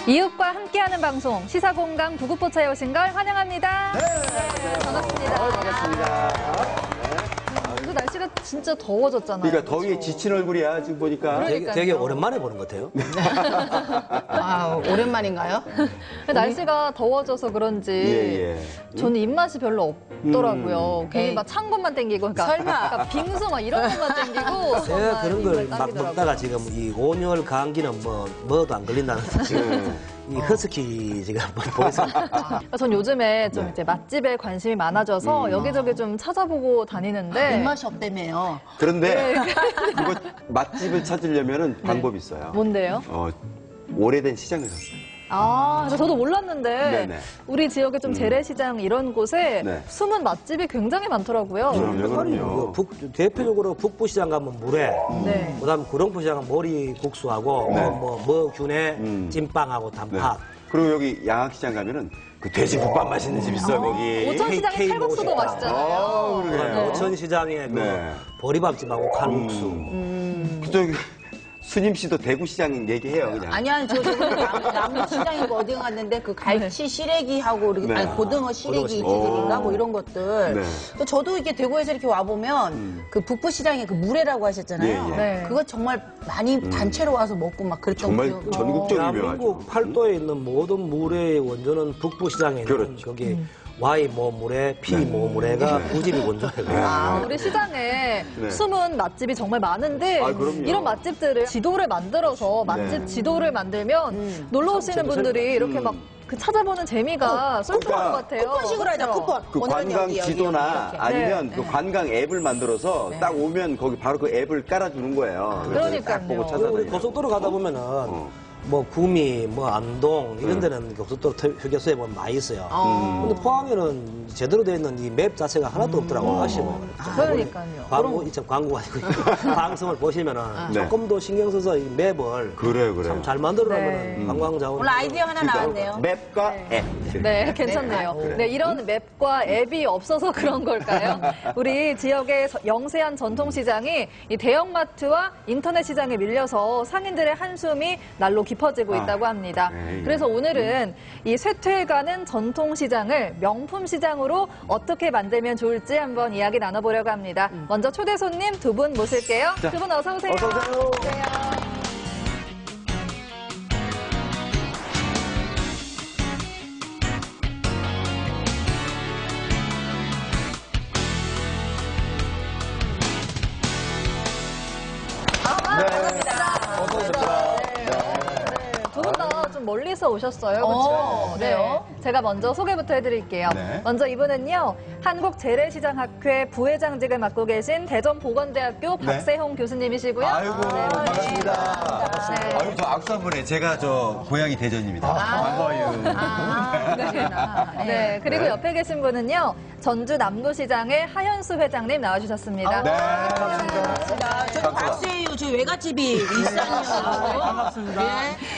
이웃과 함께하는 방송 시사공감 부구포차에 오신 걸 환영합니다. 네, 반갑습니다. 반갑습니다. 요새 날씨가 진짜 더워졌잖아요. 그러니까 더위에 지친 얼굴이야 지금 보니까. 되게 오랜만에 보는 것 같아요. 아, 오랜만인가요? 날씨가 더워져서 그런지 예. 저는 입맛이 별로 없더라고요. 괜히 에이. 막 찬 것만 땡기고, 그러니까, 설마. 그러니까 빙수 막 이런 것만 땡기고. 제가 그런 걸 입맛 막 당기더라고요. 먹다가 지금 이 온열 감기는 뭐도 안 걸린다는 지금 이 허스키 지금 보였습니다. 전 요즘에 좀 네. 이제 맛집에 관심이 많아져서 여기저기 좀 찾아보고 다니는데. 입맛이 없다며요. 그런데 이거 맛집을 찾으려면은 방법이 있어요. 뭔데요? 오래된 시장을 갔어요. 저도 몰랐는데 네네. 우리 지역에 좀 재래시장 이런 곳에 네. 숨은 맛집이 굉장히 많더라고요. 그럼요. 대표적으로 북부시장 가면 물회, 네. 그다음 구룡포시장은 머리국수하고 네. 뭐균에 찐빵하고 네. 단팥. 그리고 여기 양악시장 가면은 그 돼지국밥 맛있는 집 있어요 거기. 오천시장의 K 칼국수도 먹고 맛있잖아요. 그러게요. 오천시장의 네. 그 보리밥집하고 칼국수. 그쪽 수님 씨도 대구시장 얘기해요 그냥. 아니야, 저 남부시장이고 어디 갔는데 그 갈치 시래기하고 네. 아니, 고등어 시래기 고등어 찌개인가 뭐 이런 것들. 네. 또 저도 이렇게 대구에서 이렇게 와보면 그 북부시장에 그 물회라고 하셨잖아요. 예. 네. 그거 정말 많이 단체로 와서 먹고 막 그랬던 정말 기억이. 전국적으로 유명하죠. 대한민국 팔도에 있는 모든 물회의 원조는 북부시장에 있는 그렇죠. 거기 Y 모물회, P 모물회가 그 집이 원조예요. 우리 시장에 네. 숨은 맛집이 정말 많은데 아, 그럼요. 이런 맛집들을 지도를 만들어서 맛집 네. 지도를 만들면 놀러 오시는 분들이 이렇게 막 그 찾아보는 재미가 쏠쏠한 것 같아요. 쿠폰식으로 하자, 그렇죠? 쿠폰. 그 오늘은 관광 여기, 지도나 이렇게. 아니면 네. 그 관광 앱을 만들어서 딱 오면 거기 바로 그 앱을 깔아주는 거예요. 그래서 그러니까요. 딱 보고 우리 찾아다니고. 고속도로 가다 보면은 뭐 구미, 뭐 안동 이런 네. 데는 고속도로 휴게소에 보면 많이 있어요. 어. 근데 포항에는 제대로 되어 있는 이 맵 자체가 하나도 없더라고요. 아쉬워. 그러니까요. 광고가 아니고 방송을 보시면은 네. 조금 더 신경 써서 이 맵을 그래요. 참 잘 만들어놓으면 네. 관광 자원. 오늘 아이디어 하나 나왔네요. 맵과 앱. 네, 괜찮네요. 네, 이런 맵과 앱이 없어서 그런 걸까요? 우리 지역의 영세한 전통시장이 이 대형마트와 인터넷 시장에 밀려서 상인들의 한숨이 날로 깊어지고 있다고 합니다. 네. 그래서 오늘은 이 쇠퇴해가는 전통시장을 명품시장으로 어떻게 만들면 좋을지 한번 이야기 나눠보려고 합니다. 먼저 초대 손님 두 분 모실게요. 두 분 어서 오세요. 어서 오세요. 두 분 다 좀 멀리서 오셨어요. 어, 그렇죠? 그래요? 제가 먼저 소개부터 해드릴게요. 네. 먼저 이분은요. 한국재래시장학회 부회장직을 맡고 계신 대전보건대학교 박세홍 교수님이시고요. 아이고, 반갑습니다. 네. 아유, 저 악수 한 번에 제가 저 고향이 대전입니다. 반가워요. 네. 그리고 옆에 계신 분은요. 전주 남부시장의 하현수 회장님 나와주셨습니다. 네, 반갑습니다. 저 박수예요. 저 외갓집이 일산이요. 반갑습니다.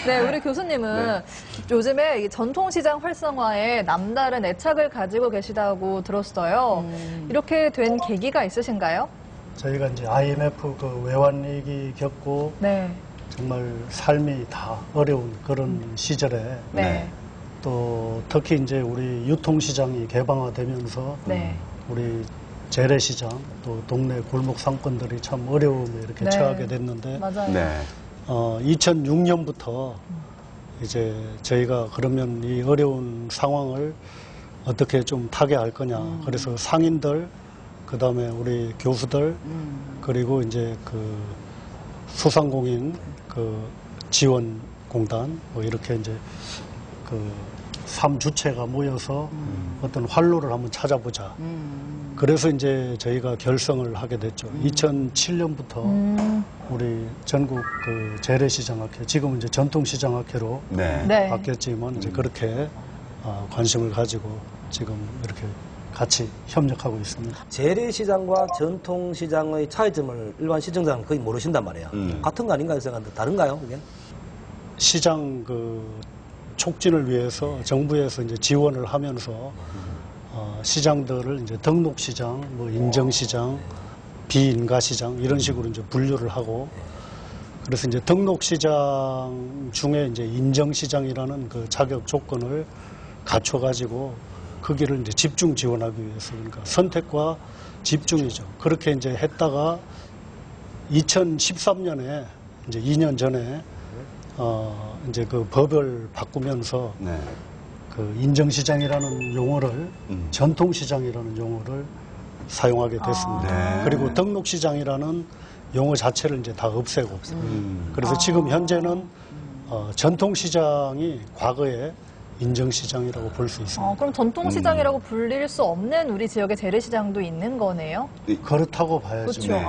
네, 우리 교수님은 요즘에 이 전통시장 활성화에 남다른 애착을 가지고 계시다고 들었어요. 이렇게 된 계기가 있으신가요? 저희가 이제 IMF 그 외환위기 겪고 네. 정말 삶이 다 어려운 그런 시절에 네. 또 특히 이제 우리 유통시장이 개방화되면서 네. 우리 재래시장 또 동네 골목 상권들이 참 어려움에 이렇게 네. 처하게 됐는데 맞아요. 네. 2006년부터 이제 저희가 그러면 이 어려운 상황을 어떻게 좀 타개할 거냐. 그래서 상인들, 그 다음에 우리 교수들, 그리고 이제 그 소상공인 그 지원공단, 뭐 이렇게 이제 그 3주체가 모여서 어떤 활로를 한번 찾아보자. 그래서 이제 저희가 결성을 하게 됐죠. 2007년부터 우리 전국 그 재래시장학회, 지금은 이제 전통시장학회로 네. 네. 바뀌었지만 이제 그렇게 관심을 가지고 지금 이렇게 같이 협력하고 있습니다. 재래시장과 전통시장의 차이점을 일반 시청자는 거의 모르신단 말이에요. 같은 거 아닌가 생각하는데 다른가요, 그게? 시장 그 촉진을 위해서 정부에서 이제 지원을 하면서 시장들을 이제 등록시장, 뭐 인정시장, 비인가시장 이런 식으로 이제 분류를 하고 그래서 이제 등록시장 중에 이제 인정시장이라는 그 자격 조건을 갖춰가지고 거기를 이제 집중 지원하기 위해서 그러니까 선택과 집중이죠. 그렇게 이제 했다가 2013년에 이제 2년 전에 이제 그 법을 바꾸면서 네. 그 인정시장이라는 용어를 전통시장이라는 용어를 사용하게 됐습니다. 네. 그리고 등록시장이라는 용어 자체를 이제 다 없애고 그래서 지금 현재는 전통시장이 과거에 인정시장이라고 볼 수 있습니다. 그럼 전통시장이라고 불릴 수 없는 우리 지역의 재래시장도 있는 거네요? 그렇다고 봐야죠. 그렇죠. 네.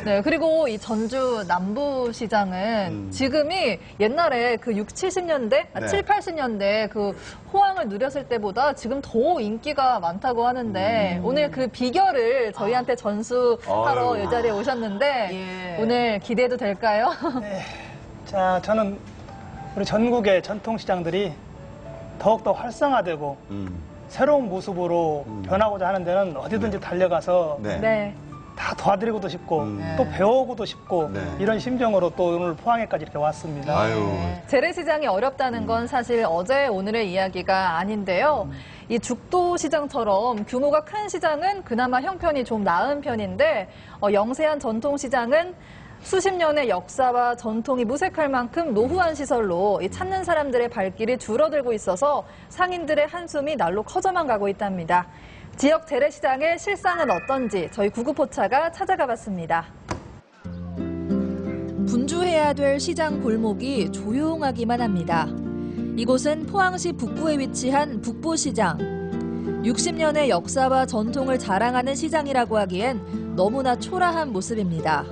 네. 그리고 이 전주 남부시장은 지금이 옛날에 그 60, 70년대, 네. 7, 80년대 그 호황을 누렸을 때보다 지금 더 인기가 많다고 하는데 오늘 그 비결을 저희한테 전수하러 아유. 이 자리에 오셨는데 예. 오늘 기대해도 될까요? 자, 저는 우리 전국의 전통시장들이 더욱더 활성화되고 새로운 모습으로 변하고자 하는 데는 어디든지 달려가서 네. 네. 다 도와드리고도 싶고 또 배우고도 싶고 네. 이런 심정으로 또 오늘 포항에까지 이렇게 왔습니다. 아유. 재래시장이 어렵다는 건 사실 어제 오늘의 이야기가 아닌데요. 이 죽도시장처럼 규모가 큰 시장은 그나마 형편이 좀 나은 편인데 영세한 전통시장은 수십 년의 역사와 전통이 무색할 만큼 노후한 시설로 이 찾는 사람들의 발길이 줄어들고 있어서 상인들의 한숨이 날로 커져만 가고 있답니다. 지역 재래시장의 실상은 어떤지 저희 구급포차가 찾아가 봤습니다. 분주해야 될 시장 골목이 조용하기만 합니다. 이곳은 포항시 북부에 위치한 북부시장. 60년의 역사와 전통을 자랑하는 시장이라고 하기엔 너무나 초라한 모습입니다.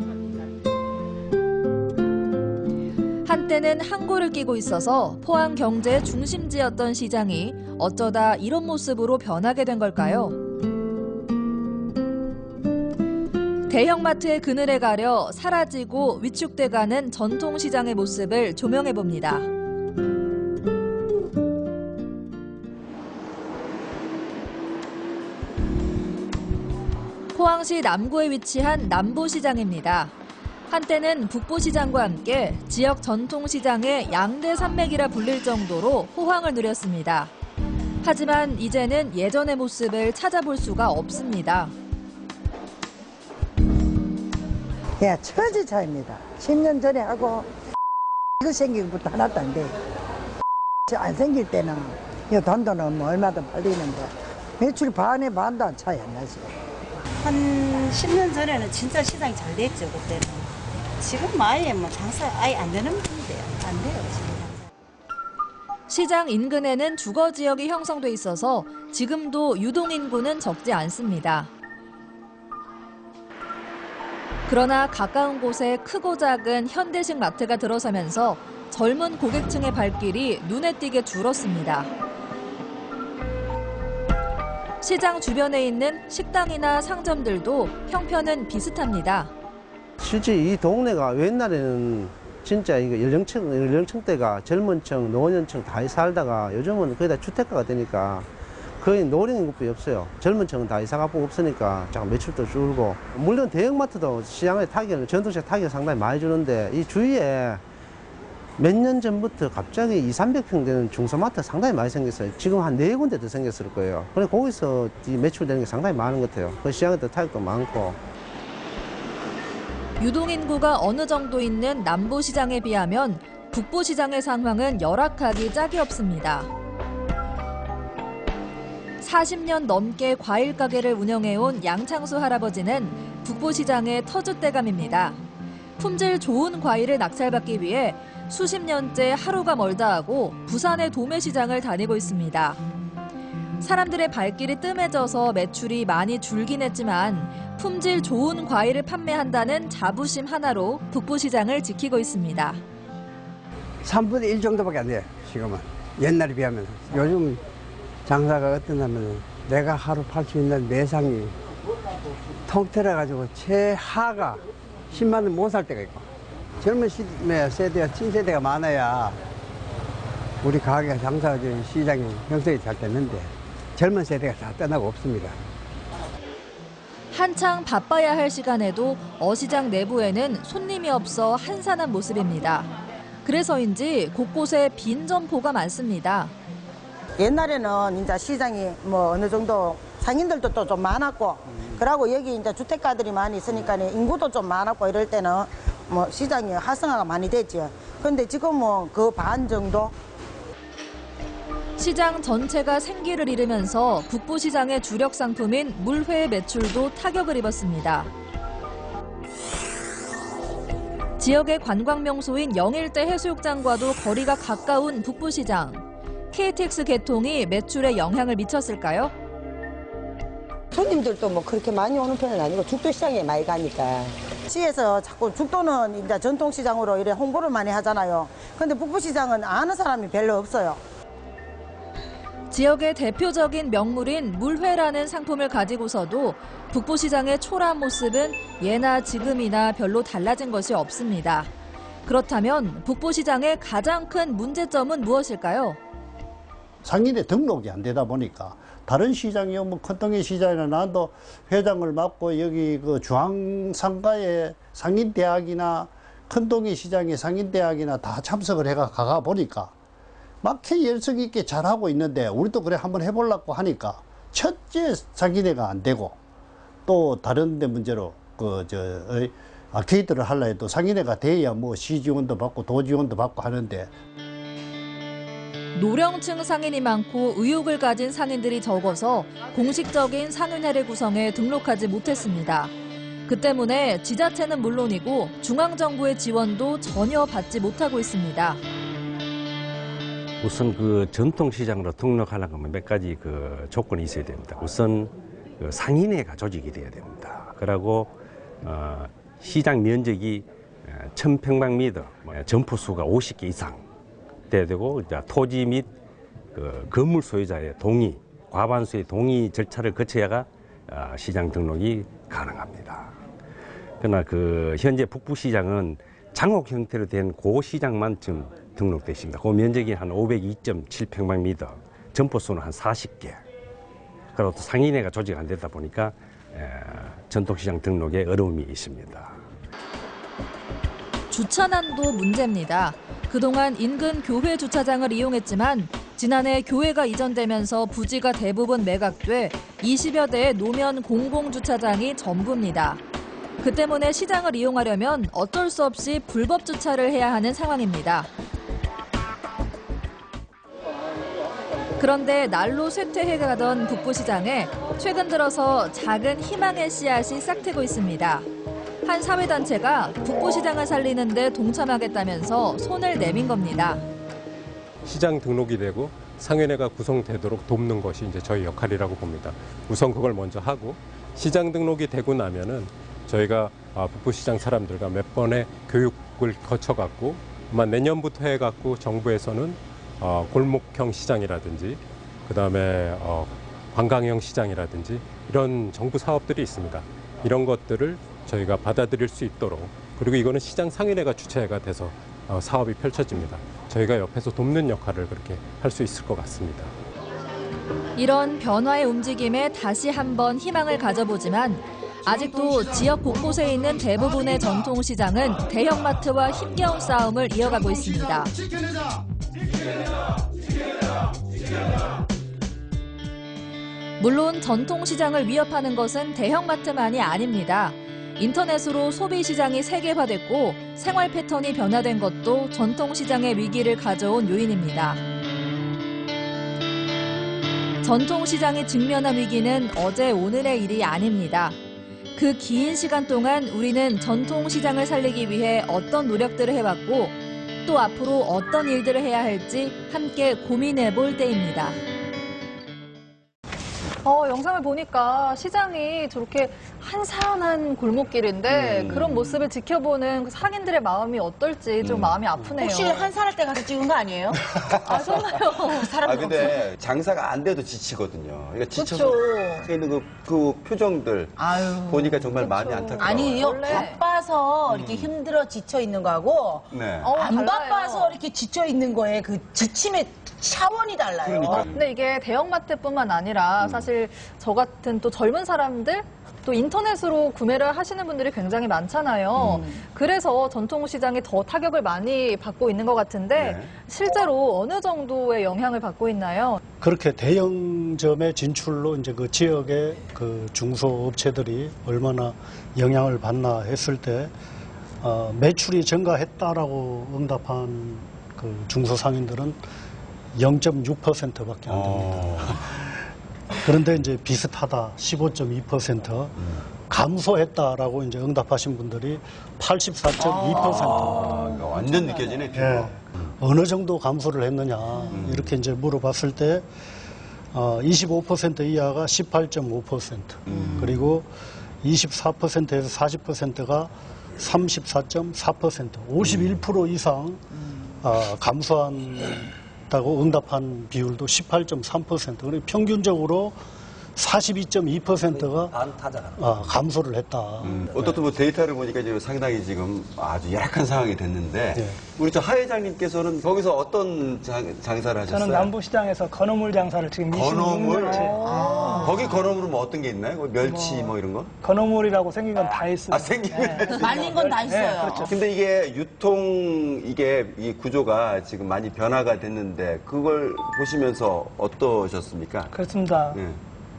한때는 항구를 끼고 있어서 포항 경제의 중심지였던 시장이 어쩌다 이런 모습으로 변하게 된 걸까요? 대형마트의 그늘에 가려 사라지고 위축돼가는 전통시장의 모습을 조명해봅니다. 포항시 남구에 위치한 남부시장입니다. 한때는 북부시장과 함께 지역 전통시장의 양대 산맥이라 불릴 정도로 호황을 누렸습니다. 하지만 이제는 예전의 모습을 찾아볼 수가 없습니다. 야, 처지 차이입니다. 10년 전에 하고 이거 생긴 것부터 하나도 안 돼. 안 생길 때는 이 돈도는 뭐 얼마도 팔리는데 매출 반에 반도 차이 안 나지. 한 10년 전에는 진짜 시장이 잘 됐죠, 그때는. 지금 아예 뭐 장사 아예 안 되는 분인데요. 안 돼요, 지금 장사. 시장 인근에는 주거 지역이 형성돼 있어서 지금도 유동 인구는 적지 않습니다. 그러나 가까운 곳에 크고 작은 현대식 마트가 들어서면서 젊은 고객층의 발길이 눈에 띄게 줄었습니다. 시장 주변에 있는 식당이나 상점들도 형편은 비슷합니다. 실제 이 동네가 옛날에는 진짜 이거 연령층대가 젊은 층, 노년층 다 살다가 요즘은 거의 다 주택가가 되니까 거의 노령 인구뿐이 없어요. 젊은 층은 다 이사가고 없으니까 잠깐 매출도 줄고. 물론 대형마트도 시장에 타격을, 전통시장 타격을 상당히 많이 주는데 이 주위에 몇 년 전부터 갑자기 200~300평 되는 중소마트가 상당히 많이 생겼어요. 지금 한 4군데 더 생겼을 거예요. 그래서 거기서 이 매출되는 게 상당히 많은 것 같아요. 그 시장에도 타격도 많고. 유동인구가 어느 정도 있는 남부시장에 비하면 북부시장의 상황은 열악하기 짝이 없습니다. 40년 넘게 과일 가게를 운영해온 양창수 할아버지는 북부시장의 터줏대감입니다. 품질 좋은 과일을 낙찰받기 위해 수십 년째 하루가 멀다 하고 부산의 도매시장을 다니고 있습니다. 사람들의 발길이 뜸해져서 매출이 많이 줄긴 했지만 품질 좋은 과일을 판매한다는 자부심 하나로 북부시장을 지키고 있습니다. 3분의 1 정도밖에 안 돼요, 지금은. 옛날에 비하면. 요즘 장사가 어떠냐면 내가 하루 팔 수 있는 매상이 통틀어가지고 최하가 10만 원 못 살 때가 있고. 젊은 세대가, 친세대가 많아야 우리 가게가 장사가 시장이 형성이 잘 됐는데 젊은 세대가 다 떠나고 없습니다. 한창 바빠야 할 시간에도 어시장 내부에는 손님이 없어 한산한 모습입니다. 그래서인지 곳곳에 빈 점포가 많습니다. 옛날에는 이제 시장이 뭐 어느 정도 상인들도 또 좀 많았고, 그러고 여기 이제 주택가들이 많이 있으니까 인구도 좀 많았고 이럴 때는 뭐 시장이 활성화가 많이 됐죠. 근데 지금은 그 반 정도. 시장 전체가 생기를 잃으면서 북부시장의 주력 상품인 물회 매출도 타격을 입었습니다. 지역의 관광 명소인 영일대 해수욕장과도 거리가 가까운 북부시장. KTX 개통이 매출에 영향을 미쳤을까요? 손님들도 뭐 그렇게 많이 오는 편은 아니고 죽도시장에 많이 가니까. 시에서 자꾸 죽도는 이제 전통시장으로 이래 홍보를 많이 하잖아요. 근데 북부시장은 아는 사람이 별로 없어요. 지역의 대표적인 명물인 물회라는 상품을 가지고서도 북부시장의 초라한 모습은 예나 지금이나 별로 달라진 것이 없습니다. 그렇다면 북부시장의 가장 큰 문제점은 무엇일까요? 상인의 등록이 안 되다 보니까 다른 시장이요, 뭐 큰동이 시장이나 나도 회장을 맡고 여기 그 중앙상가에 상인대학이나 큰동이 시장에 상인대학이나 다 참석을 해가 가가 보니까 막히 열성 있게 잘하고 있는데 우리도 그래 한번 해보려고 하니까 첫째 상인회가 안 되고 또 다른 데 문제로 아케이드를 하려 해도 상인회가 돼야 뭐 시 지원도 받고 도 지원도 받고 하는데 노령층 상인이 많고 의욕을 가진 상인들이 적어서 공식적인 상인회를 구성해 등록하지 못했습니다. 그 때문에 지자체는 물론이고 중앙정부의 지원도 전혀 받지 못하고 있습니다. 우선 그 전통시장으로 등록하려면 몇 가지 그 조건이 있어야 됩니다. 우선 그 상인회가 조직이 돼야 됩니다. 그리고 시장 면적이 1000평방미터, 점포 수가 50개 이상 돼야 되고, 이제 토지 및 그 건물 소유자의 동의, 과반수의 동의 절차를 거쳐야가 시장 등록이 가능합니다. 그러나 그 현재 북부시장은 장옥 형태로 된 그 시장만 지금 등록되어 있습니다. 그 면적이 한 502.7평방미터, 점포 수는 한 40개. 그리고 또 상인회가 조직 안 되다 보니까 전통시장 등록에 어려움이 있습니다. 주차난도 문제입니다. 그동안 인근 교회 주차장을 이용했지만 지난해 교회가 이전되면서 부지가 대부분 매각돼 20여 대의 노면 공공주차장이 전부입니다. 그 때문에 시장을 이용하려면 어쩔 수 없이 불법 주차를 해야 하는 상황입니다. 그런데 날로 쇠퇴해가던 북부시장에 최근 들어서 작은 희망의 씨앗이 싹트고 있습니다. 한 사회단체가 북부시장을 살리는 데 동참하겠다면서 손을 내민 겁니다. 시장 등록이 되고 상인회가 구성되도록 돕는 것이 이제 저희 역할이라고 봅니다. 우선 그걸 먼저 하고 시장 등록이 되고 나면은 저희가 북부시장 사람들과 몇 번의 교육을 거쳐갖고 아마 내년부터 해갖고 정부에서는 골목형 시장이라든지 그다음에 관광형 시장이라든지 이런 정부 사업들이 있습니다. 이런 것들을 저희가 받아들일 수 있도록, 그리고 이거는 시장 상인회가 주체가 돼서 사업이 펼쳐집니다. 저희가 옆에서 돕는 역할을 그렇게 할 수 있을 것 같습니다. 이런 변화의 움직임에 다시 한번 희망을 가져보지만 아직도 지역 곳곳에 있는 대부분의 전통시장은 대형마트와 힘겨운 싸움을 이어가고 있습니다. 물론 전통시장을 위협하는 것은 대형마트만이 아닙니다. 인터넷으로 소비시장이 세계화됐고 생활 패턴이 변화된 것도 전통시장의 위기를 가져온 요인입니다. 전통시장이 직면한 위기는 어제 오늘의 일이 아닙니다. 그 긴 시간 동안 우리는 전통시장을 살리기 위해 어떤 노력들을 해왔고 또 앞으로 어떤 일들을 해야 할지 함께 고민해 볼 때입니다. 영상을 보니까 시장이 저렇게 한산한 골목길인데 그런 모습을 지켜보는 그 상인들의 마음이 어떨지 좀 마음이 아프네요. 혹시 한산할 때 가서 찍은 거 아니에요? 아, 정말요? 근데 장사가 안 돼도 지치거든요. 그러니까 지쳐서 있는 그 표정들 보니까 정말 마음이 안타까워요. 아니요, 바빠서 이렇게 힘들어 지쳐 있는 거하고 안 바빠서 이렇게 지쳐 있는 거에 그 지침의 차원이 달라요. 근데 이게 대형마트뿐만 아니라 사실 저 같은 또 젊은 사람들, 또 인터넷으로 구매를 하시는 분들이 굉장히 많잖아요. 그래서 전통시장이 더 타격을 많이 받고 있는 것 같은데 네. 실제로 어느 정도의 영향을 받고 있나요? 그렇게 대형점의 진출로 이제 그 지역의 그 중소업체들이 얼마나 영향을 받나 했을 때 매출이 증가했다라고 응답한 그 중소상인들은 0.6%밖에 안 됩니다. 그런데 이제 비슷하다 15.2%, 감소했다라고 이제 응답하신 분들이 84.2%. 완전 느껴지네, 비가. 예. 어느 정도 감소를 했느냐 이렇게 이제 물어봤을 때 25% 이하가 18.5%, 그리고 24%에서 40%가 34.4%, 51% 이상 감소한다고 응답한 비율도 18.3%, 그리고 평균적으로 42.2%가 감소를 했다. 어떻든 뭐 데이터를 보니까 지금 상당히 지금 아주 열악한 상황이 됐는데 우리 저 하 회장님께서는 거기서 어떤 장사를 하셨어요? 저는 남부시장에서 건어물 장사를 지금 26년째. 거기 건어물은 뭐 어떤 게 있나요? 뭐 멸치 뭐 이런 거? 건어물이라고 생긴 건 다 있습니다. 생기면 말린 건 다 있어요. 네, 그렇죠. 근데 이게 이 구조가 지금 많이 변화가 됐는데 그걸 보시면서 어떠셨습니까? 그렇습니다. 네.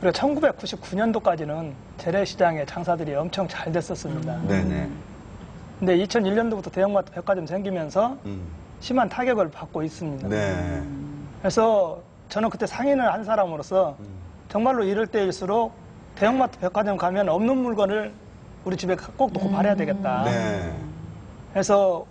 그리고 1999년도까지는 재래시장의 장사들이 엄청 잘 됐었습니다. 네네. 근데 2001년도부터 대형마트 백화점 생기면서 심한 타격을 받고 있습니다. 네. 그래서 저는 그때 상인을 한 사람으로서 정말로 이럴 때일수록 대형마트 백화점 가면 없는 물건을 우리 집에 꼭 놓고 팔아야 되겠다. 네. 그래서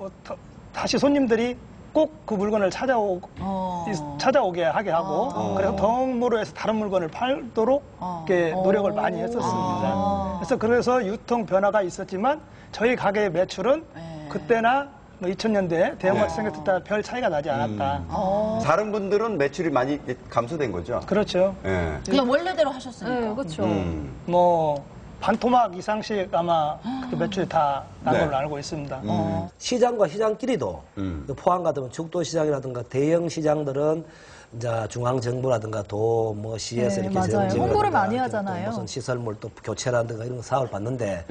다시 손님들이 꼭 그 물건을 찾아오게 하게 하고 그래서 덤으로 해서 다른 물건을 팔도록 이렇게 노력을 많이 했었습니다. 그래서 유통 변화가 있었지만 저희 가게의 매출은 그때나 뭐 2000년대 대형마트 생겼을 때와 별 차이가 나지 않았다. 다른 분들은 매출이 많이 감소된 거죠? 그렇죠. 네. 그냥 원래대로 하셨으니까. 네, 그렇죠. 뭐 반토막 이상씩 아마 그때 매출이 다 난 걸로 알고 있습니다. 시장과 시장끼리도 포항 같으면 죽도시장이라든가 대형 시장들은 이제 중앙정부라든가 뭐 시에서 이렇게 맞아요. 홍보를 많이 하잖아요. 무슨 시설물 또 교체라든가 이런 사업을 받는데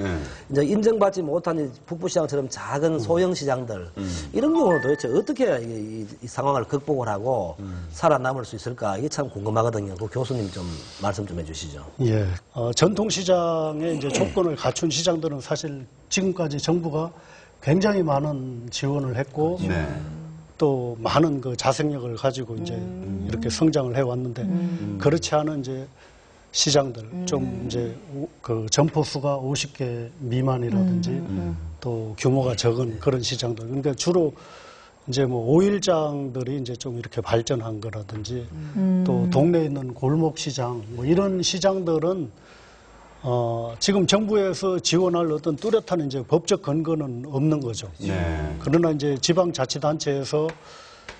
이제 인정받지 못한 북부시장처럼 작은 소형 시장들 이런 경우는 도대체 어떻게 이 상황을 극복을 하고 살아남을 수 있을까 이게 참 궁금하거든요. 그 교수님 좀 말씀 좀 해주시죠. 예, 전통시장의 이제 조건을 갖춘 시장들은 사실 지금까지 정부가 굉장히 많은 지원을 했고 또 많은 그 자생력을 가지고 이제 이렇게 성장을 해왔는데 그렇지 않은 이제 시장들 좀 이제 그 점포 수가 50개 미만이라든지 또 규모가 적은 그런 시장들. 그러니까 주로 이제 뭐 오일장들이 이제 좀 이렇게 발전한 거라든지 또 동네에 있는 골목 시장 뭐 이런 시장들은 지금 정부에서 지원할 어떤 뚜렷한 이제 법적 근거는 없는 거죠. 그러나 이제 지방자치단체에서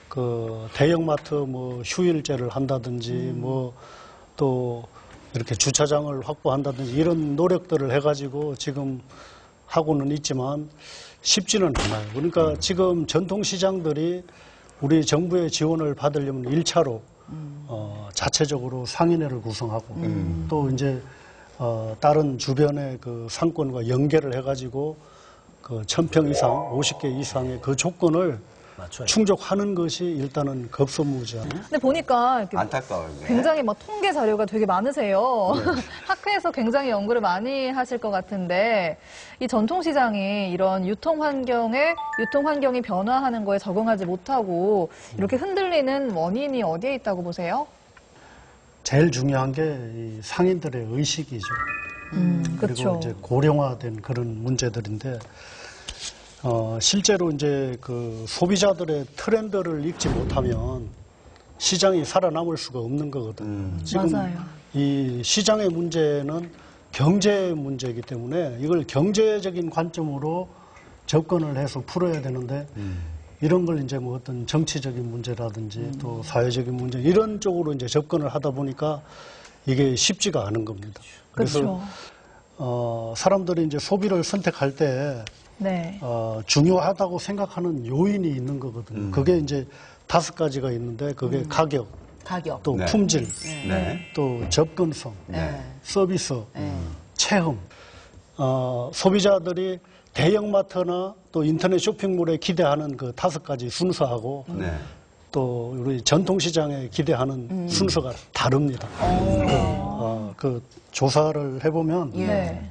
그 대형마트 뭐 휴일제를 한다든지 뭐 또 이렇게 주차장을 확보한다든지 이런 노력들을 해가지고 지금 하고는 있지만 쉽지는 않아요. 그러니까 지금 전통시장들이 우리 정부의 지원을 받으려면 1차로 자체적으로 상인회를 구성하고 또 이제 다른 주변의 그 상권과 연계를 해가지고 그 1000평 이상, 50개 이상의 그 조건을 충족하는 것이 일단은 급선무죠. 근데 보니까 안타까워요. 굉장히 막 통계 자료가 되게 많으세요. 학회에서 굉장히 연구를 많이 하실 것 같은데 이 전통시장이 이런 유통 환경이 변화하는 거에 적응하지 못하고 이렇게 흔들리는 원인이 어디에 있다고 보세요? 제일 중요한 게 이 상인들의 의식이죠. 그리고 그쵸. 이제 고령화된 그런 문제들인데 실제로 이제 그 소비자들의 트렌드를 읽지 못하면 시장이 살아남을 수가 없는 거거든요. 지금 맞아요. 이 시장의 문제는 경제 문제이기 때문에 이걸 경제적인 관점으로 접근을 해서 풀어야 되는데 이런 걸 이제 뭐 어떤 정치적인 문제라든지 또 사회적인 문제 이런 쪽으로 이제 접근을 하다 보니까 이게 쉽지가 않은 겁니다. 그래서 사람들이 이제 소비를 선택할 때 중요하다고 생각하는 요인이 있는 거거든요. 그게 이제 5가지가 있는데 그게 가격, 또 품질, 또 접근성, 서비스, 체험. 소비자들이 대형마트나 또 인터넷 쇼핑몰에 기대하는 그 5가지 순서하고 네. 또 우리 전통시장에 기대하는 순서가 다릅니다. 그 조사를 해보면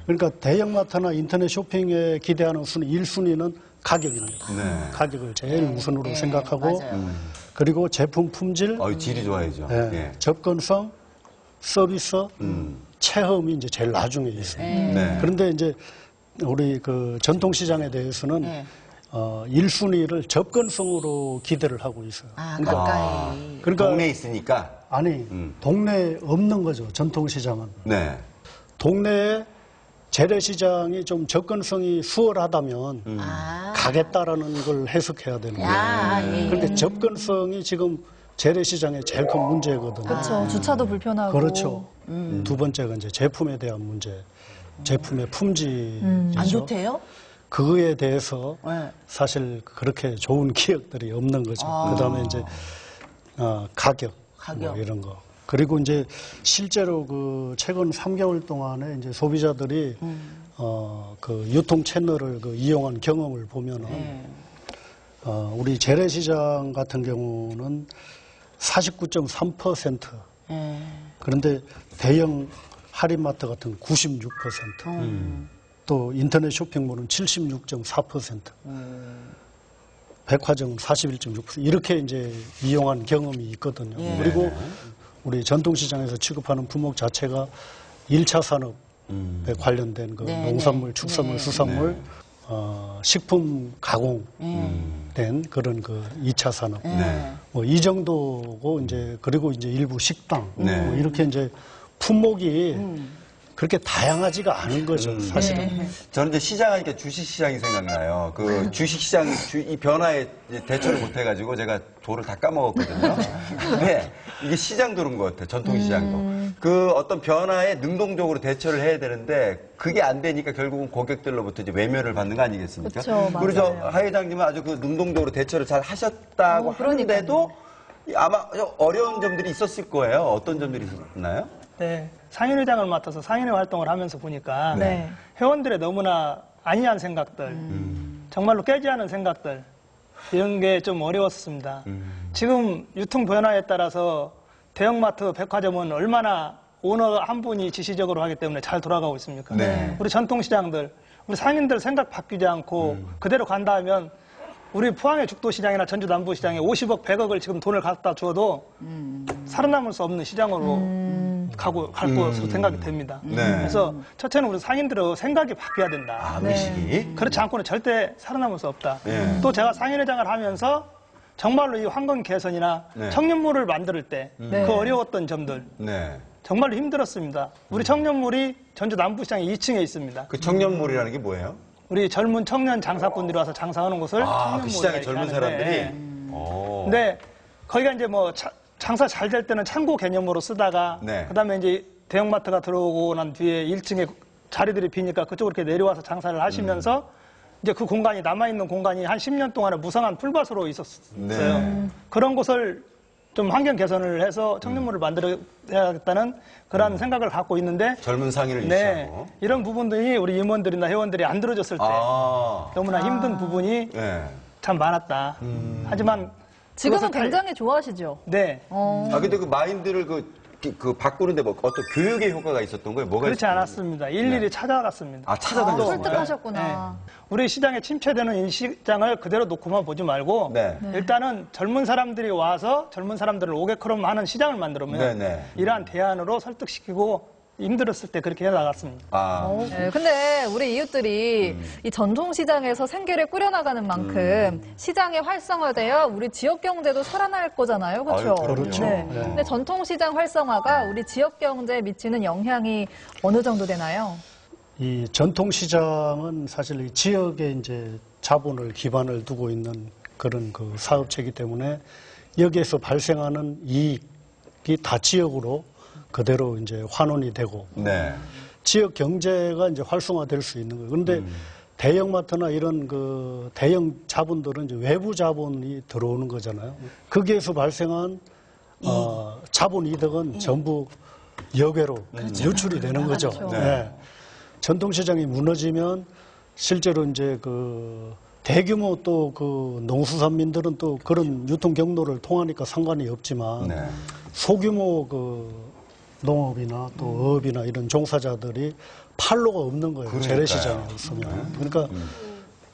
그러니까 대형마트나 인터넷 쇼핑에 기대하는 순위 1순위는 가격입니다. 가격을 제일 우선으로 생각하고 그리고 제품 품질, 질이 좋아야죠. 접근성, 서비스, 체험이 이제 제일 나중에 있습니다. 그런데 이제 우리 그 전통시장에 대해서는 1순위를 접근성으로 기대를 하고 있어요. 그러니까 동네에 있으니까? 아니, 동네에 없는 거죠, 전통시장은. 네. 동네에 재래시장이 좀 접근성이 수월하다면 가겠다라는 걸 해석해야 되는 거예요. 그런데 접근성이 지금 재래시장의 제일 큰 문제거든요. 그렇죠. 주차도 불편하고. 그렇죠. 두 번째가 이제 제품에 대한 문제, 제품의 품질이죠. 안 좋대요? 그거에 대해서 사실 그렇게 좋은 기억들이 없는 거죠. 그다음에 이제 가격. 뭐 이런 거. 그리고 이제 실제로 그 최근 3개월 동안에 이제 소비자들이 그 유통 채널을 그 이용한 경험을 보면은 우리 재래시장 같은 경우는 49.3%. 그런데 대형 할인마트 같은 96%. 또 인터넷 쇼핑몰은 76.4%. 백화점 41.6% 이렇게 이제 이용한 경험이 있거든요. 그리고 우리 전통시장에서 취급하는 품목 자체가 1차 산업에 관련된 그 농산물, 축산물, 수산물, 식품 가공된 그런 그 2차 산업. 뭐 이 정도고 이제 그리고 이제 일부 식당 뭐 이렇게 이제 품목이 그렇게 다양하지가 않은 거죠, 사실은. 저는 이제 시장하니까 주식시장이 생각나요. 그 주식시장 이 변화에 대처를 못해가지고 제가 도를 다 까먹었거든요. 근데 이게 시장도 그런 것 같아요, 전통시장도. 그 어떤 변화에 능동적으로 대처를 해야 되는데 그게 안 되니까 결국은 고객들로부터 이제 외면을 받는 거 아니겠습니까? 그쵸, 우리 저 맞아요. 하 회장님은 아주 그 능동적으로 대처를 잘 하셨다고 하는데도 아마 좀 어려운 점들이 있었을 거예요. 어떤 점들이 있었나요? 네. 상인회장을 맡아서 상인회 활동을 하면서 보니까 회원들의 너무나 안이한 생각들, 정말로 깨지 않은 생각들 이런 게 좀 어려웠습니다. 지금 유통 변화에 따라서 대형마트, 백화점은 얼마나 오너 한 분이 지시적으로 하기 때문에 잘 돌아가고 있습니까? 우리 전통시장들, 우리 상인들 생각 바뀌지 않고 그대로 간다 하면 우리 포항의 죽도시장이나 전주 남부시장에 50억, 100억을 지금 돈을 갖다 주어도 살아남을 수 없는 시장으로 갈 것으로 생각이 됩니다. 그래서 첫째는 우리 상인들의 생각이 바뀌어야 된다. 의식이? 그렇지 않고는 절대 살아남을 수 없다. 또 제가 상인회장을 하면서 정말로 이 환경 개선이나 청년몰을 만들 때 그 어려웠던 점들 정말로 힘들었습니다. 우리 청년몰이 전주 남부시장에 2층에 있습니다. 그 청년몰이라는 게 뭐예요? 우리 젊은 청년 장사꾼들이 와서 장사하는 곳을 청년몰이라고 그 시장에 젊은 사람들이? 근데 거기가 이제 뭐 장사 잘 될 때는 창고 개념으로 쓰다가 그다음에 이제 대형마트가 들어오고 난 뒤에 1층에 자리들이 비니까 그쪽으로 이렇게 내려와서 장사를 하시면서 이제 그 공간이 남아있는 공간이 한 10년 동안에 무성한 풀밭으로 있었어요. 그런 곳을 좀 환경 개선을 해서 청년몰을 만들어야겠다는 그런 생각을 갖고 있는데 젊은 상인을 유치하고 이런 부분들이 우리 임원들이나 회원들이 안 들어줬을 때 너무나 힘든 부분이 참 많았다. 하지만 지금은 굉장히 좋아하시죠? 네. 근데 그 마인드를 그 바꾸는데 뭐 어떤 교육의 효과가 있었던 거예요? 뭐가 그렇지 않았습니다. 일일이 찾아갔습니다. 찾아다녔어요. 설득하셨구나. 우리 시장에 침체되는 이 시장을 그대로 놓고만 보지 말고 일단은 젊은 사람들이 와서 젊은 사람들을 오게끔 하는 시장을 만들면 이러한 대안으로 설득시키고 힘들었을 때 그렇게 해나갔습니다. 근데 우리 이웃들이 이 전통시장에서 생계를 꾸려나가는 만큼 시장이 활성화되어 우리 지역 경제도 살아날 거잖아요. 그렇죠? 그렇죠. 근데 전통시장 활성화가 우리 지역 경제에 미치는 영향이 어느 정도 되나요? 이 전통시장은 사실 이 지역에 이제 자본을 기반을 두고 있는 그런 그 사업체이기 때문에 여기에서 발생하는 이익이 다 지역으로 그대로 이제 환원이 되고 지역 경제가 이제 활성화될 수 있는 거예요. 그런데 대형마트나 이런 그 대형 자본들은 이제 외부 자본이 들어오는 거잖아요. 거기에서 발생한 자본 이득은 전부 여괴로 유출이 되는 거죠. 전통시장이 무너지면 실제로 이제 그 대규모 또 그 농수산민들은 또 그런 유통 경로를 통하니까 상관이 없지만 네. 소규모 그 농업이나 또 어업이나 이런 종사자들이 판로가 없는 거예요. 그러니까요. 재래시장이 없으면. 그러니까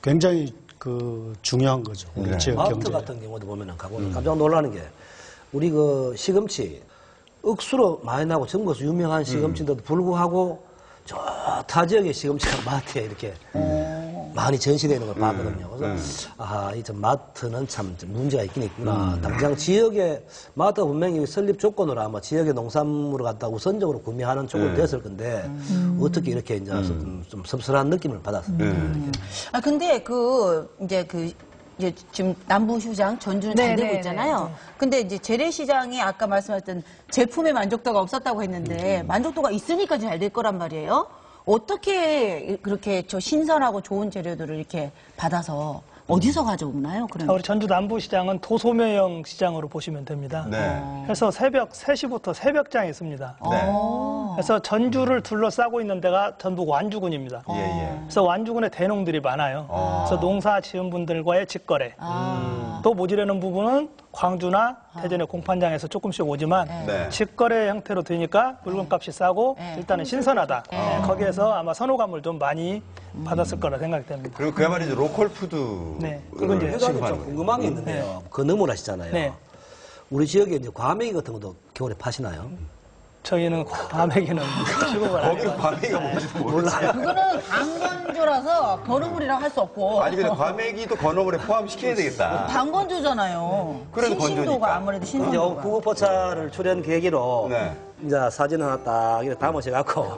굉장히 그 중요한 거죠. 우리 지역 마트 경제. 같은 경우도 보면은 가보면 깜짝 놀라는 게 우리 그 시금치 억수로 많이 나고 전국에서 유명한 시금치인데도 불구하고 저 타 지역의 시금치가 마트에 이렇게 많이 전시되는 걸 봤거든요. 그래서 아하, 이 좀 마트는 참 문제가 있긴 있구나. 당장 지역의 마트가 분명히 설립 조건으로 아마 지역의 농산물을 갖다 우선적으로 구매하는 쪽으로 됐을 건데 어떻게 이렇게 이제 좀 섭섭한 느낌을 받았습니다. 아 근데 이제 지금 남부시장 전주는 잘 되고 있잖아요. 근데 이제 재래시장이 아까 말씀하셨던 제품의 만족도가 없었다고 했는데 만족도가 있으니까 잘 될 거란 말이에요. 어떻게 그렇게 저 신선하고 좋은 재료들을 이렇게 받아서 어디서 가져오나요? 그러면? 우리 전주 남부시장은 도소매형 시장으로 보시면 됩니다. 네. 그래서 새벽 3시부터 새벽장이 있습니다. 네. 그래서 전주를 둘러싸고 있는 데가 전북 완주군입니다. 예. 그래서 완주군에 대농들이 많아요. 그래서 농사 지은 분들과의 직거래. 또 모자라는 부분은 광주나 대전의 공판장에서 조금씩 오지만 네. 직거래 형태로 되니까 물건값이 싸고 일단은 신선하다. 거기에서 아마 선호감을 좀 많이 받았을 거라 생각이 됩니다. 그리고 그야말로 이제 로컬 푸드. 네. 그건 이제 회장님 좀 궁금한 게 있는데요. 건어물 하시잖아요. 네. 우리 지역에 이제 과메기 같은 것도 겨울에 파시나요? 저희는 과메기는 출고가 안 거기는 해요. 과메기가 뭔지도 몰라요. 그거는 방건조라서 건어물이라고 할 수 없고. 아니 근데 과메기도 건어물에 포함시켜야 되겠다. 방건조잖아요. 그래도 신신도가 건조니까. 아무래도 이제 신선도가. 구급포차를 출연 계기로 네. 이제 사진 하나 딱 이렇게 담으셔갖고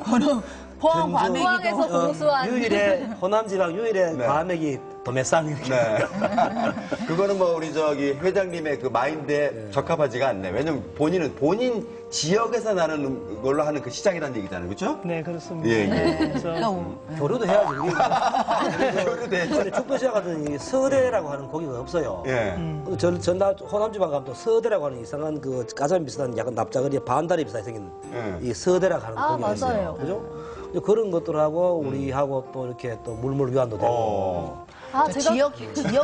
포항 포항에서 과메기도. 공수한 유일의 호남지방 유일의 네. 과메기 도매상 이렇게. 네. 그거는 뭐 우리 저기 회장님의 그 마인드에 적합하지가 않네. 왜냐면 본인은 본인 지역에서 나는 걸로 하는 그 시장이라는 얘기잖아요. 그렇죠? 네, 그렇습니다. 예. 그래서 교류도 해야지. 교류도 해야지. 축배시장 같은 이 서대라고 하는 고기가 없어요. 예. 전남 호남지방 가면 또 서대라고 하는 이상한 그 가자미 비슷한 약간 납작거리 반다리 비슷하게 생긴 이 서대라고 하는 고기가 있어요. 맞아요. 그죠? 이제 그런 것들하고 우리하고 또 이렇게 또 물물 교환도 되고. 지역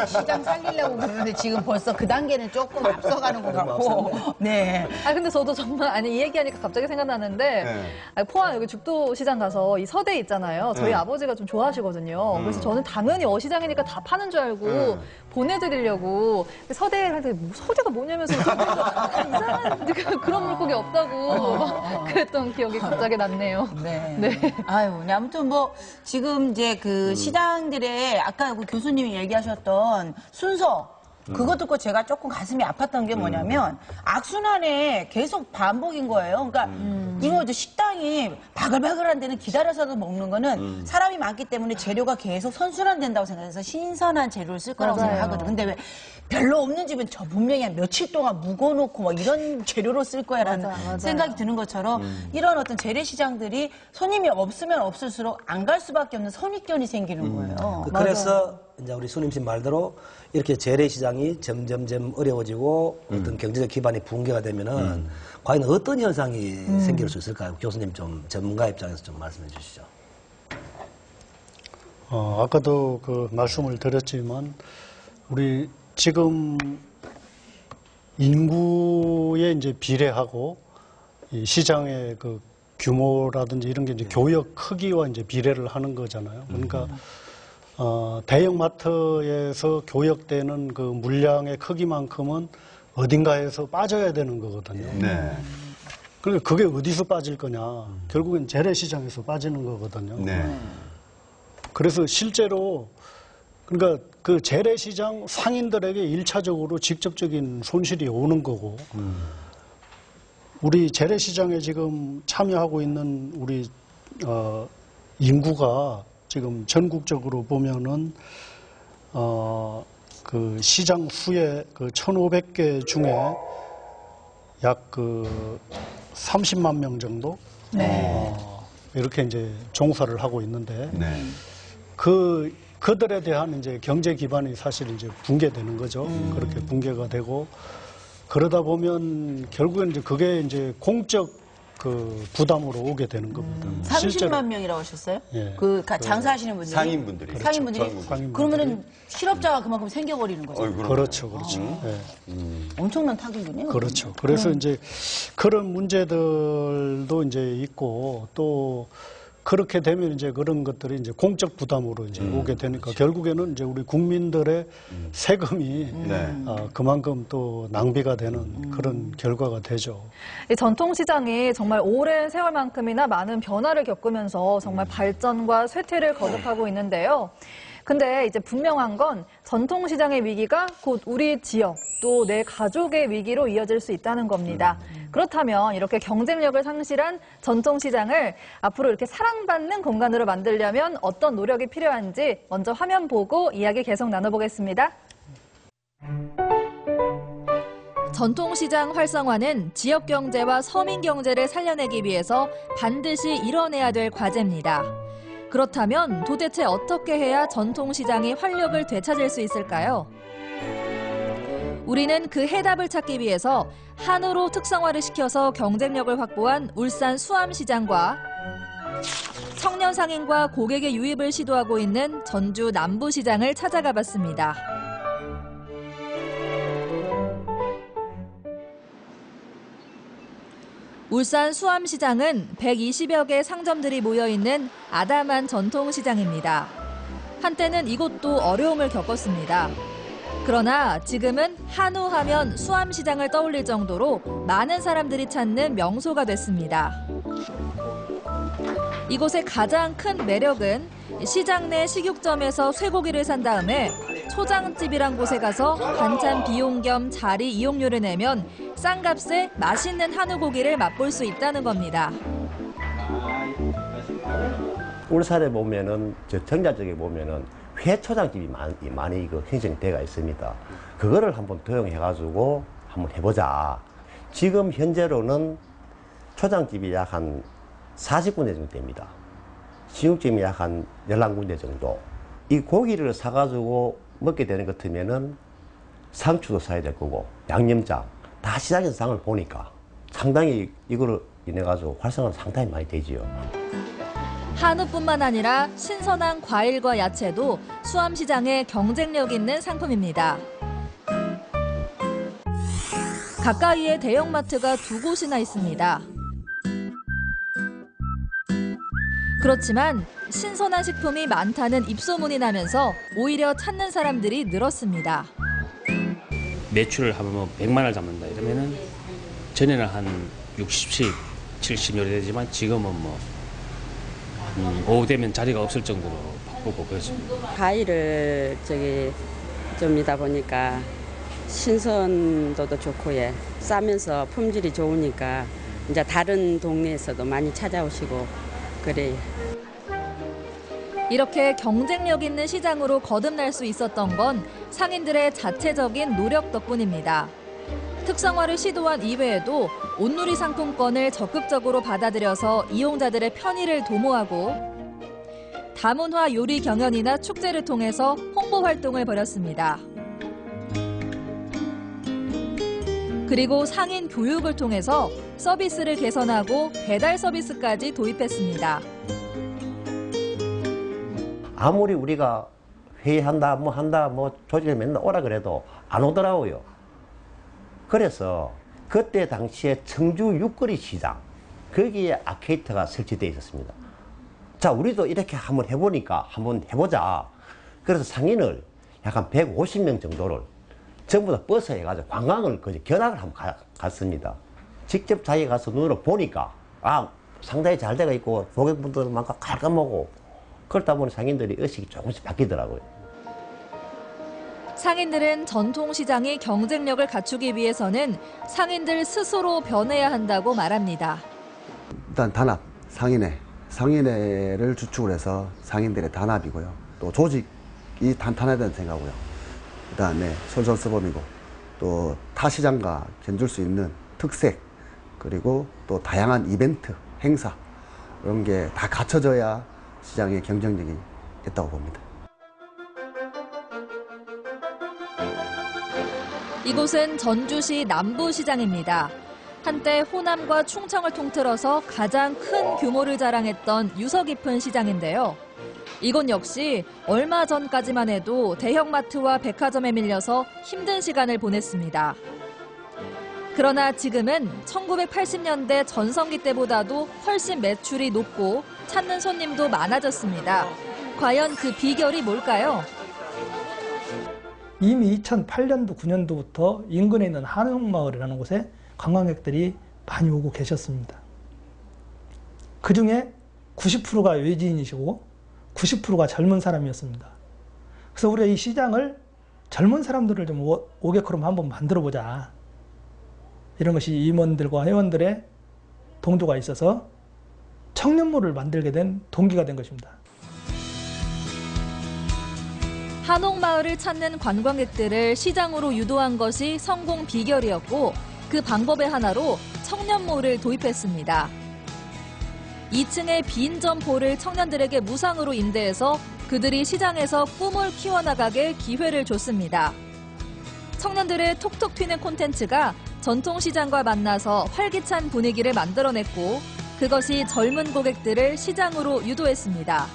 시장 살리려고 그러는데 지금 벌써 그 단계는 조금 앞서가는 것 같고. 네. 근데 저도 정말, 아니, 이 얘기하니까 갑자기 생각나는데, 네. 아니, 포항 여기 죽도시장 가서 이 서대 있잖아요. 저희 네. 아버지가 좀 좋아하시거든요. 그래서 저는 당연히 어시장이니까 다 파는 줄 알고 보내드리려고 서대에 할 때, 서대가 뭐냐면서 이상한 그런 물고기 없다고 막 그랬던 기억이 갑자기 났네요. 네. 아유, 네, 아무튼 뭐 지금 이제 그 시장들의 아까 그 교수님이 얘기하셨던 순서 그거 듣고 제가 조금 가슴이 아팠던 게 뭐냐면 악순환에 계속 반복인 거예요. 그러니까 이거 식당이 바글바글한 데는 기다려서도 먹는 거는 사람이 많기 때문에 재료가 계속 선순환된다고 생각해서 신선한 재료를 쓸 거라고 맞아요. 생각하거든. 근데 왜 별로 없는 집은 저 분명히 한 며칠 동안 묵어놓고 뭐 이런 재료로 쓸 거야라는 맞아요. 생각이 드는 것처럼 이런 어떤 재래시장들이 손님이 없으면 없을수록 안 갈 수밖에 없는 선입견이 생기는 거예요. 그래서 이제 우리 수님신 말대로 이렇게 재래시장이 점점점 어려워지고 어떤 경제적 기반이 붕괴가 되면은 과연 어떤 현상이 생길 수 있을까요? 교수님 좀 전문가 입장에서 좀 말씀해 주시죠. 아까도 그 말씀을 드렸지만 우리 지금 인구에 이제 비례하고 이 시장의 그 규모라든지 이런 게 이제 교역 크기와 이제 비례를 하는 거잖아요. 그러니까 대형마트에서 교역되는 그 물량의 크기만큼은 어딘가에서 빠져야 되는 거거든요. 네. 그러니까 그게 어디서 빠질 거냐? 결국엔 재래시장에서 빠지는 거거든요. 네. 그래서 실제로 그러니까 그 재래시장 상인들에게 일차적으로 직접적인 손실이 오는 거고 우리 재래시장에 지금 참여하고 있는 우리 인구가 지금 전국적으로 보면은 그 시장 수의 그 1,500개 중에 약 그 30만 명 정도 이렇게 이제 종사를 하고 있는데 그들에 대한 이제 경제 기반이 사실 이제 붕괴되는 거죠. 그렇게 붕괴가 되고 그러다 보면 결국엔 이제 그게 이제 공적 그 부담으로 오게 되는 겁니다. 30만 명이라고 하셨어요? 예. 장사하시는 분들이? 상인분들이. 그렇죠. 상인분들이? 상인분들이. 그러면은 실업자가 그만큼 생겨버리는 거죠? 그렇죠, 그렇죠. 예. 엄청난 타격이네요. 그렇죠. 그래서 이제 그런 문제들도 이제 있고 또 그렇게 되면 이제 그런 것들이 이제 공적 부담으로 이제 오게 되니까 그렇죠. 결국에는 이제 우리 국민들의 세금이 네. 그만큼 또 낭비가 되는 그런 결과가 되죠. 이 전통시장이 정말 오랜 세월만큼이나 많은 변화를 겪으면서 정말 발전과 쇠퇴를 거듭하고 있는데요. 근데 이제 분명한 건 전통시장의 위기가 곧 우리 지역 또 내 가족의 위기로 이어질 수 있다는 겁니다. 그렇다면 이렇게 경쟁력을 상실한 전통시장을 앞으로 이렇게 사랑받는 공간으로 만들려면 어떤 노력이 필요한지 먼저 화면 보고 이야기 계속 나눠보겠습니다. 전통시장 활성화는 지역 경제와 서민 경제를 살려내기 위해서 반드시 이뤄내야 될 과제입니다. 그렇다면 도대체 어떻게 해야 전통시장이 활력을 되찾을 수 있을까요? 우리는 그 해답을 찾기 위해서 한우로 특성화를 시켜서 경쟁력을 확보한 울산 수암시장과 청년 상인과 고객의 유입을 시도하고 있는 전주 남부시장을 찾아가 봤습니다. 울산 수암시장은 120여 개의 상점들이 모여있는 아담한 전통시장입니다. 한때는 이곳도 어려움을 겪었습니다. 그러나 지금은 한우하면 수암시장을 떠올릴 정도로 많은 사람들이 찾는 명소가 됐습니다. 이곳의 가장 큰 매력은 시장 내 식육점에서 쇠고기를 산 다음에 초장집이란 곳에 가서 반찬 비용 겸 자리 이용료를 내면 싼 값에 맛있는 한우고기를 맛볼 수 있다는 겁니다. 울산에 보면은 정자 쪽에 보면은 회초장집이 많이 형성되어 있습니다. 그거를 한번 도용해가지고 한번 해보자. 지금 현재로는 초장집이 약 한 40군데 정도 됩니다. 식육점이 약 한 11군데 정도. 이 고기를 사가지고 먹게 되는 것 같으면은 상추도 사야 될 거고 양념장 다 시장에서 장을 보니까 상당히 이거로 인해 가지고 활성화가 상당히 많이 되지요. 한우뿐만 아니라 신선한 과일과 야채도 수암시장의 경쟁력 있는 상품입니다. 가까이에 대형마트가 2곳이나 있습니다. 그렇지만 신선한 식품이 많다는 입소문이 나면서 오히려 찾는 사람들이 늘었습니다. 매출을 하면 100만 원을 잡는다 이러면은 전에는 한 60씩 70 요리 되지만 지금은 뭐 오후 되면 자리가 없을 정도로 바쁘고 그렇습니다. 과일을 좀 이다 보니까 신선도도 좋고 예 싸면서 품질이 좋으니까 이제 다른 동네에서도 많이 찾아오시고 그래요. 이렇게 경쟁력 있는 시장으로 거듭날 수 있었던 건 상인들의 자체적인 노력 덕분입니다. 특성화를 시도한 이외에도 온누리 상품권을 적극적으로 받아들여서 이용자들의 편의를 도모하고 다문화 요리 경연이나 축제를 통해서 홍보 활동을 벌였습니다. 그리고 상인 교육을 통해서 서비스를 개선하고 배달 서비스까지 도입했습니다. 아무리 우리가 회의한다, 조직을 맨날 오라 그래도 안 오더라고요. 그래서 그때 당시에 청주 육거리 시장, 거기에 아케이트가 설치되어 있었습니다. 자, 우리도 이렇게 한번 해보니까 한번 해보자. 그래서 상인을 약간 150명 정도를 전부 다 버스에 가지고 관광을 견학을 한번 갔습니다. 직접 자기가 가서 눈으로 보니까 상당히 잘 되어 있고 고객분들 많고 깔끔하고 그렇다 보니 상인들이 의식이 조금씩 바뀌더라고요. 상인들은 전통시장이 경쟁력을 갖추기 위해서는 상인들 스스로 변해야 한다고 말합니다. 일단 단합, 상인회를 주축을 해서 상인들의 단합이고요. 또 조직이 탄탄해야 된다는 생각이고요. 그다음에 솔선수범이고 또 타 시장과 견줄 수 있는 특색 그리고 또 다양한 이벤트, 행사 이런 게 다 갖춰져야 시장의 경쟁력이 있다고 봅니다. 이곳은 전주시 남부시장입니다. 한때 호남과 충청을 통틀어서 가장 큰 규모를 자랑했던 유서 깊은 시장인데요. 이곳 역시 얼마 전까지만 해도 대형마트와 백화점에 밀려서 힘든 시간을 보냈습니다. 그러나 지금은 1980년대 전성기 때보다도 훨씬 매출이 높고 찾는 손님도 많아졌습니다. 과연 그 비결이 뭘까요? 이미 2008년도, 9년도부터 인근에 있는 한옥마을이라는 곳에 관광객들이 많이 오고 계셨습니다. 그중에 90%가 외지인이시고 90%가 젊은 사람이었습니다. 그래서 우리가 이 시장을 젊은 사람들을 좀 오게끔 한번 만들어보자. 이런 것이 임원들과 회원들의 동조가 있어서 청년몰을 만들게 된 동기가 된 것입니다. 한옥마을을 찾는 관광객들을 시장으로 유도한 것이 성공 비결이었고 그 방법의 하나로 청년몰을 도입했습니다. 2층의 빈 점포를 청년들에게 무상으로 임대해서 그들이 시장에서 꿈을 키워나가게 기회를 줬습니다. 청년들의 톡톡 튀는 콘텐츠가 전통시장과 만나서 활기찬 분위기를 만들어냈고 그것이 젊은 고객들을 시장으로 유도했습니다.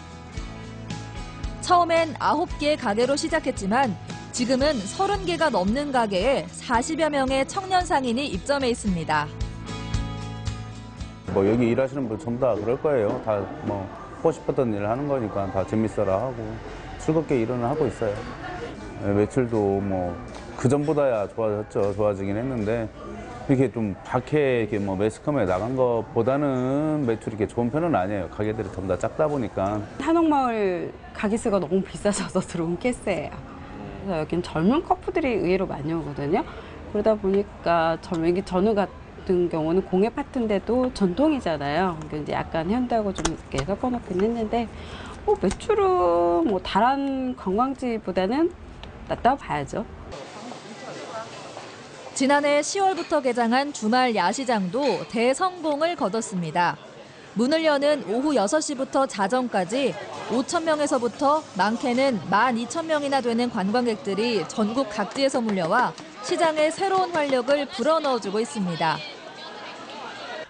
처음엔 9개의 가게로 시작했지만 지금은 30개가 넘는 가게에 40여 명의 청년 상인이 입점해 있습니다. 뭐 여기 일하시는 분 전부 다 그럴 거예요. 다 뭐 하고 싶었던 일을 하는 거니까 다 재밌어라 하고 즐겁게 일을 하고 있어요. 매출도 뭐 그전보다야 좋아졌죠. 좋아지긴 했는데 이렇게 좀 밖에 이렇게 뭐 매스컴에 나간 것보다는 매출이 이렇게 좋은 편은 아니에요. 가게들이 전부 다 작다 보니까. 한옥마을 가게수가 너무 비싸져서 들어온 케이스예요. 그래서 여긴 젊은 커플들이 의외로 많이 오거든요. 그러다 보니까 젊은 전후 같은 경우는 공예 파트인데도 전통이잖아요. 그러니까 이제 약간 현대하고 좀 이렇게 섞어놓긴 했는데 매출은 뭐 다른 관광지보다는 낫다고 봐야죠. 지난해 10월부터 개장한 주말 야시장도 대성공을 거뒀습니다. 문을 여는 오후 6시부터 자정까지 5,000명에서부터 많게는 12,000명이나 되는 관광객들이 전국 각지에서 몰려와 시장에 새로운 활력을 불어넣어주고 있습니다.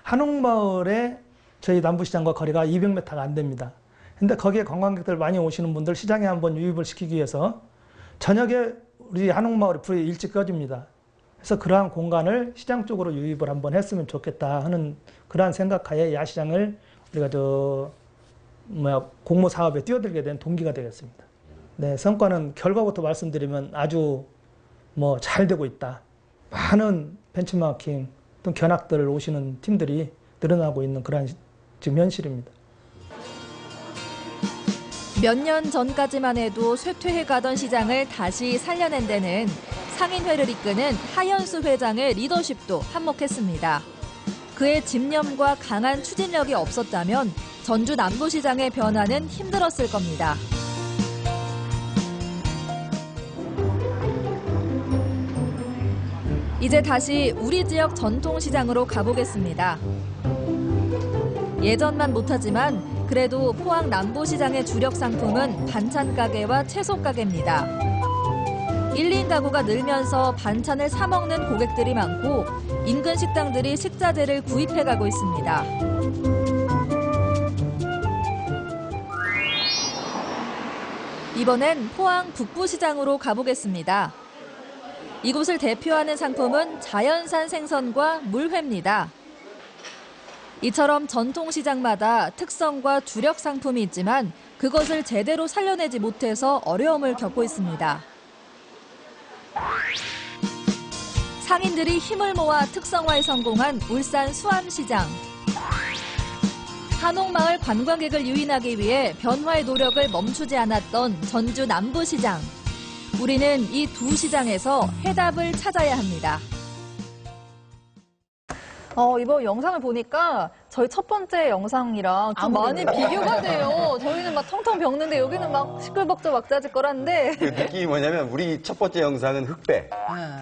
한옥마을에 저희 남부시장과 거리가 200m가 안 됩니다. 근데 거기에 관광객들 많이 오시는 분들 시장에 한번 유입을 시키기 위해서 저녁에 우리 한옥마을이 불이 일찍 꺼집니다. 그래서 그러한 공간을 시장 쪽으로 유입을 한번 했으면 좋겠다 하는 그러한 생각하에 야시장을 우리가 공모 사업에 뛰어들게 된 동기가 되겠습니다. 네, 성과는 결과부터 말씀드리면 아주 잘 되고 있다. 많은 벤치마킹 또 견학들 오시는 팀들이 늘어나고 있는 그러한 지금 현실입니다. 몇 년 전까지만 해도 쇠퇴해 가던 시장을 다시 살려낸 데는 상인회를 이끄는 하연수 회장의 리더십도 한몫했습니다. 그의 집념과 강한 추진력이 없었다면 전주 남부시장의 변화는 힘들었을 겁니다. 이제 다시 우리 지역 전통시장으로 가보겠습니다. 예전만 못하지만 그래도 포항 남부시장의 주력 상품은 반찬 가게와 채소 가게입니다. 1인 가구가 늘면서 반찬을 사 먹는 고객들이 많고 인근 식당들이 식자재를 구입해가고 있습니다. 이번엔 포항 북부시장으로 가보겠습니다. 이곳을 대표하는 상품은 자연산 생선과 물회입니다. 이처럼 전통시장마다 특성과 주력 상품이 있지만 그것을 제대로 살려내지 못해서 어려움을 겪고 있습니다. 상인들이 힘을 모아 특성화에 성공한 울산 수암시장. 한옥마을 관광객을 유인하기 위해 변화의 노력을 멈추지 않았던 전주 남부시장. 우리는 이 두 시장에서 해답을 찾아야 합니다. 이번 영상을 보니까 저희 첫 번째 영상이랑 좀 많이 비교가 돼요. 저희는 막 텅텅 비었는데 여기는 막 시끌벅적 왁자지껄한데. 그 느낌이 뭐냐면 우리 첫 번째 영상은 흑백.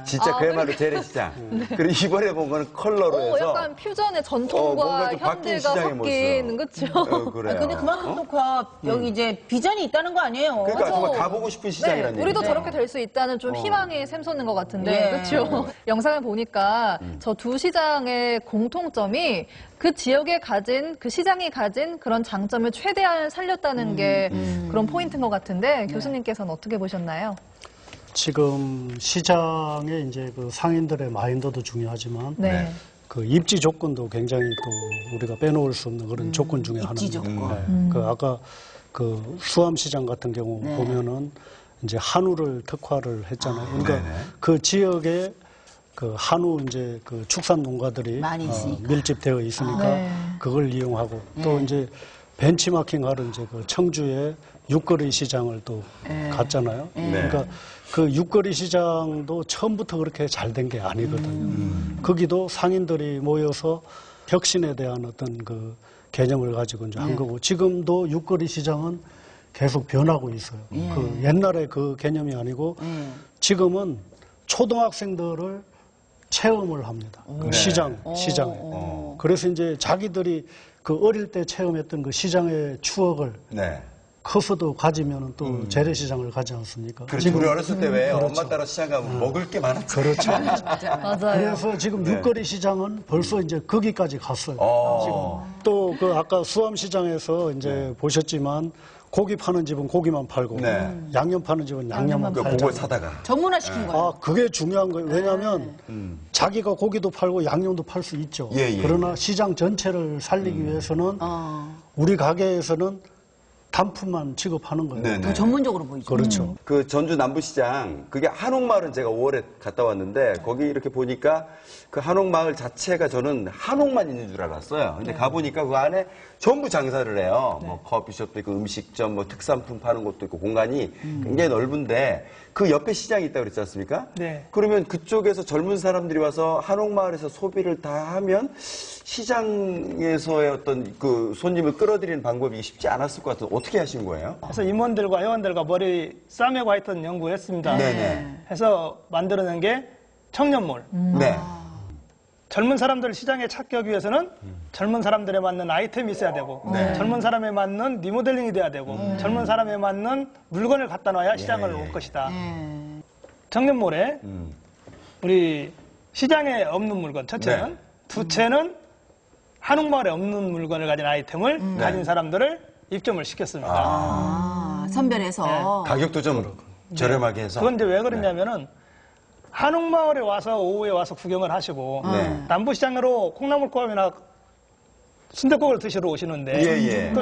진짜 그야말로 재래시장. 그리고 이번에 본 거는 컬러로 해서. 약간 퓨전의 전통과 현대가 섞인, 그쵸? 그래요. 근데 그만큼 또 여기 이제 비전이 있다는 거 아니에요? 그러니까 정말 가보고 싶은 시장이라는 얘기죠. 우리도 저렇게 될 수 있다는 좀 희망이 샘솟는 것 같은데, 그렇죠? 영상을 보니까 저 두 시장의 공통점이 그 지역에 가진, 그 시장이 가진 그런 장점을 최대한 살렸다는 게 그런 포인트인 것 같은데, 교수님께서는 어떻게 보셨나요? 지금 시장에 이제 그 상인들의 마인드도 중요하지만 그 입지 조건도 굉장히 또 우리가 빼놓을 수 없는 그런 조건 중에 하나입니다. 입지 조건. 그 아까 그 수암시장 같은 경우 보면은 이제 한우를 특화를 했잖아요. 그러니까 그 지역에 그 한우 이제 그 축산 농가들이 밀집되어 있으니까 그걸 이용하고 또 이제 벤치마킹하러 이제 그 청주의 육거리 시장을 또 갔잖아요. 그러니까 그 육거리 시장도 처음부터 그렇게 잘 된 게 아니거든요. 거기도 상인들이 모여서 혁신에 대한 어떤 그 개념을 가지고 이제 한 거고 지금도 육거리 시장은 계속 변하고 있어요. 그 옛날에 그 개념이 아니고 지금은 초등학생들을 체험을 합니다. 그 시장에. 그래서 이제 자기들이 그 어릴 때 체험했던 그 시장의 추억을 커서도 가지면 또 재래시장을 가지 않습니까? 그렇죠. 우리 어렸을 때 왜 엄마 따라 시장 가면 먹을 게 많았죠. 그렇죠. 맞아요. 그래서 지금 육거리 시장은 벌써 이제 거기까지 갔어요. 지금 또 그 아까 수암시장에서 이제 보셨지만 고기 파는 집은 고기만 팔고 양념 파는 집은 양념만 팔고 그걸 사다가 전문화시킨 거예요. 그게 중요한 거예요. 왜냐하면 자기가 고기도 팔고 양념도 팔 수 있죠. 그러나 시장 전체를 살리기 위해서는 우리 가게에서는 단품만 취급하는 거예요. 더 전문적으로 보이죠. 그렇죠. 그 전주 남부시장, 그게 한옥마을은 제가 5월에 갔다 왔는데 거기 이렇게 보니까 그 한옥마을 자체가 저는 한옥만 있는 줄 알았어요. 근데 가보니까 그 안에 전부 장사를 해요. 뭐 커피숍도 있고 음식점, 뭐 특산품 파는 곳도 있고 공간이 굉장히 넓은데 그 옆에 시장이 있다고 그랬지 않습니까? 그러면 그쪽에서 젊은 사람들이 와서 한옥마을에서 소비를 다 하면 시장에서의 어떤 그 손님을 끌어들이는 방법이 쉽지 않았을 것 같아요. 어떻게 하신 거예요? 그래서 임원들과 회원들과 머리 싸매고 하여튼 연구했습니다. 해서 만들어낸 게 청년몰. 젊은 사람들을 시장에 찾기 위해서는 젊은 사람들에 맞는 아이템이 있어야 되고 젊은 사람에 맞는 리모델링이 돼야 되고 젊은 사람에 맞는 물건을 갖다 놔야 시장을 올 것이다. 청년몰에 우리 시장에 없는 물건 첫째는 두째는 한옥마을에 없는 물건을 가진 아이템을 가진 사람들을 입점을 시켰습니다. 선별해서 가격도 좀 저렴하게 해서. 그건 이제 왜 그러냐면은 한옥마을에 와서 오후에 와서 구경을 하시고 남부시장으로 콩나물국이나 순댓국을 드시러 오시는데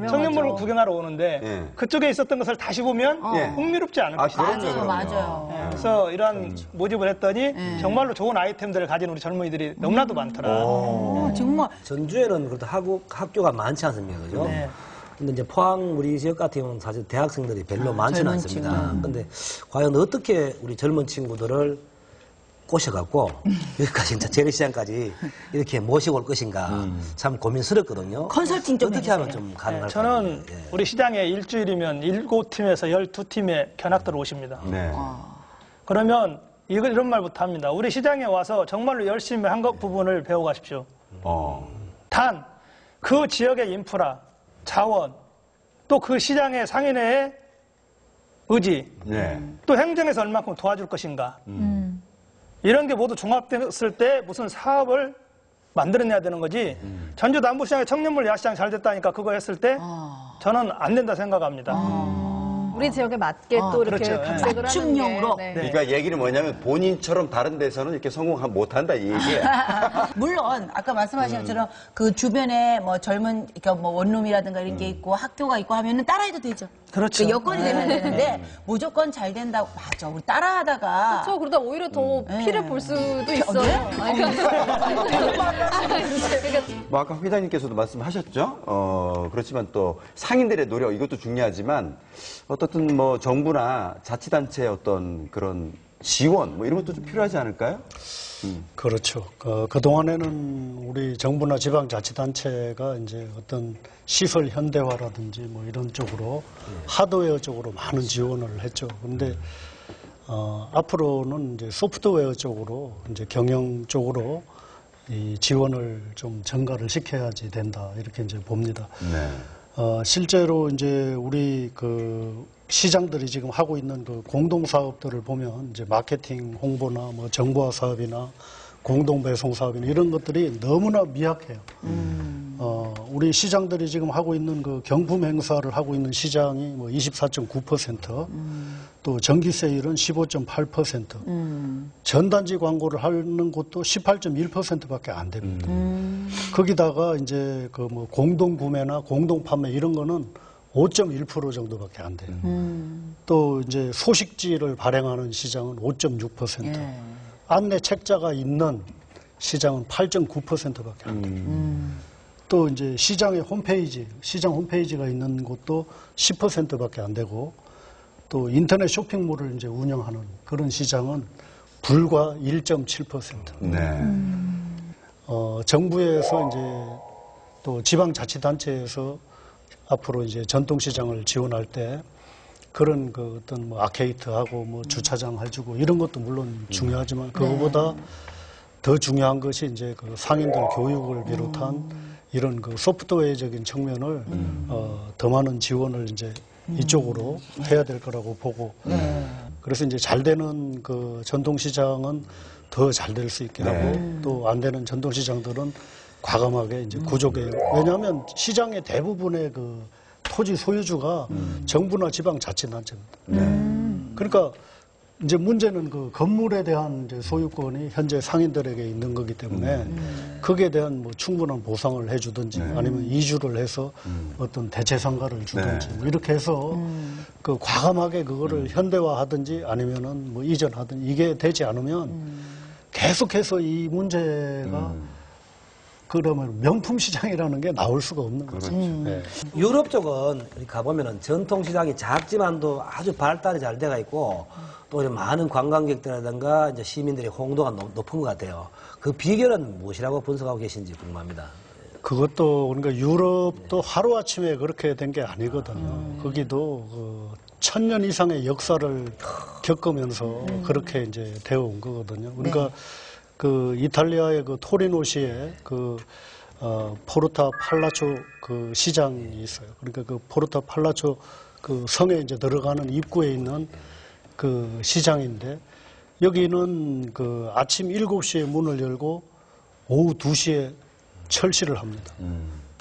청년몰을 구경하러 오는데 그쪽에 있었던 것을 다시 보면 흥미롭지 않을 것이다. 맞아요. 그래서 이러한 모집을 했더니 정말로 좋은 아이템들을 가진 우리 젊은이들이 너무나도 많더라. 정말 전주에는 그래도 학교가 많지 않습니까? 그죠? 근데 이제 포항 우리 지역 같은 경우는 사실 대학생들이 별로 많지는 않습니다. 근데 과연 어떻게 우리 젊은 친구들을 꼬셔갖고 여기까지 진짜 재래시장까지 이렇게 모시고 올 것인가 참 고민스럽거든요. 컨설팅 좀 어떻게 하면 좀 가능할까요? 저는 우리 시장에 일주일이면 7팀에서 12팀의 견학들 오십니다. 그러면 이런 말부터 합니다. 우리 시장에 와서 정말로 열심히 한 것 부분을 배워가십시오. 단 그 지역의 인프라, 자원, 또 그 시장의 상인의 의지, 또 행정에서 얼마큼 도와줄 것인가. 이런 게 모두 종합됐을 때 무슨 사업을 만들어내야 되는 거지. 전주 남부시장의 청년몰 야시장 잘 됐다니까 그거 했을 때 저는 안 된다 생각합니다. 우리 지역에 맞게 또 이렇게 각색을 맞춤형으로. 하는 게. 그러니까 얘기는 뭐냐면 본인처럼 다른 데서는 이렇게 성공 못한다 이 얘기예요. 물론 아까 말씀하신 것처럼 그 주변에 뭐 젊은 그러니까 뭐 원룸이라든가 이런 게 있고 학교가 있고 하면은 따라해도 되죠. 그렇죠. 그 여건이 되면 되는데 무조건 잘 된다고 맞죠. 우리 따라하다가 그렇죠. 그러다 오히려 더 피를 볼 수도 있어요. 뭐 아까 회장님께서도 말씀하셨죠. 그렇지만 또 상인들의 노력 이것도 중요하지만 어떻든 뭐 정부나 자치단체의 어떤 그런 지원 뭐 이런 것도 좀 필요하지 않을까요? 그렇죠. 그동안에는 우리 정부나 지방자치단체가 이제 어떤 시설 현대화라든지 뭐 이런 쪽으로 하드웨어 쪽으로 많은 지원을 했죠. 그런데 앞으로는 이제 소프트웨어 쪽으로 이제 경영 쪽으로 이 지원을 좀 증가를 시켜야지 된다 이렇게 이제 봅니다. 네. 실제로 이제 우리 그 시장들이 지금 하고 있는 그 공동 사업들을 보면 이제 마케팅 홍보나 뭐 정보화 사업이나 공동 배송 사업이나 이런 것들이 너무나 미약해요. 우리 시장들이 지금 하고 있는 그 경품 행사를 하고 있는 시장이 뭐 24.9%, 또 전기세율은 15.8%, 전단지 광고를 하는 곳도 18.1%밖에 안 됩니다. 거기다가 이제 그 뭐 공동 구매나 공동 판매 이런 거는 5.1% 정도밖에 안 돼요. 또 이제 소식지를 발행하는 시장은 5.6%, 안내 책자가 있는 시장은 8.9%밖에 안 돼요. 또 이제 시장의 홈페이지, 시장 홈페이지가 있는 곳도 10%밖에 안 되고, 또 인터넷 쇼핑몰을 이제 운영하는 그런 시장은 불과 1.7%. 네. 정부에서 이제 또 지방자치단체에서 앞으로 이제 전통시장을 지원할 때 그런 그 어떤 뭐 아케이트하고 뭐 주차장 해주고 이런 것도 물론 중요하지만 그거보다 더 중요한 것이 이제 그 상인들 교육을 비롯한 이런 그 소프트웨어적인 측면을 더 많은 지원을 이제 이쪽으로 해야 될 거라고 보고 그래서 이제 잘 되는 그 전통시장은 더 잘 될 수 있게 하고 또 안 되는 전통시장들은 과감하게 이제 구조개혁. 왜냐하면 시장의 대부분의 그 토지 소유주가 정부나 지방자치단체입니다. 그러니까 이제 문제는 그 건물에 대한 이제 소유권이 현재 상인들에게 있는 거기 때문에 거기에 대한 뭐 충분한 보상을 해주든지 아니면 이주를 해서 어떤 대체상가를 주든지 뭐 이렇게 해서 그 과감하게 그거를 현대화하든지 아니면은 뭐 이전하든지 이게 되지 않으면 계속해서 이 문제가 그러면 명품 시장이라는 게 나올 수가 없는 거죠. 네. 유럽 쪽은 가보면은 전통시장이 작지만도 아주 발달이 잘 돼가 있고 또 많은 관광객들이라든가 이제 시민들의 홍도가 높은 것 같아요. 그 비결은 무엇이라고 분석하고 계신지 궁금합니다. 그것도 그러니까 유럽도 하루아침에 그렇게 된 게 아니거든요. 거기도 그 1000년 이상의 역사를 겪으면서 그렇게 이제 되어 온 거거든요. 그러니까 그 이탈리아의 그 토리노시에 그 포르타 팔라초 그 시장이 있어요. 그러니까 그 포르타 팔라초 그 성에 이제 들어가는 입구에 있는 그 시장인데 여기는 그 아침 7시에 문을 열고 오후 2시에 철시를 합니다.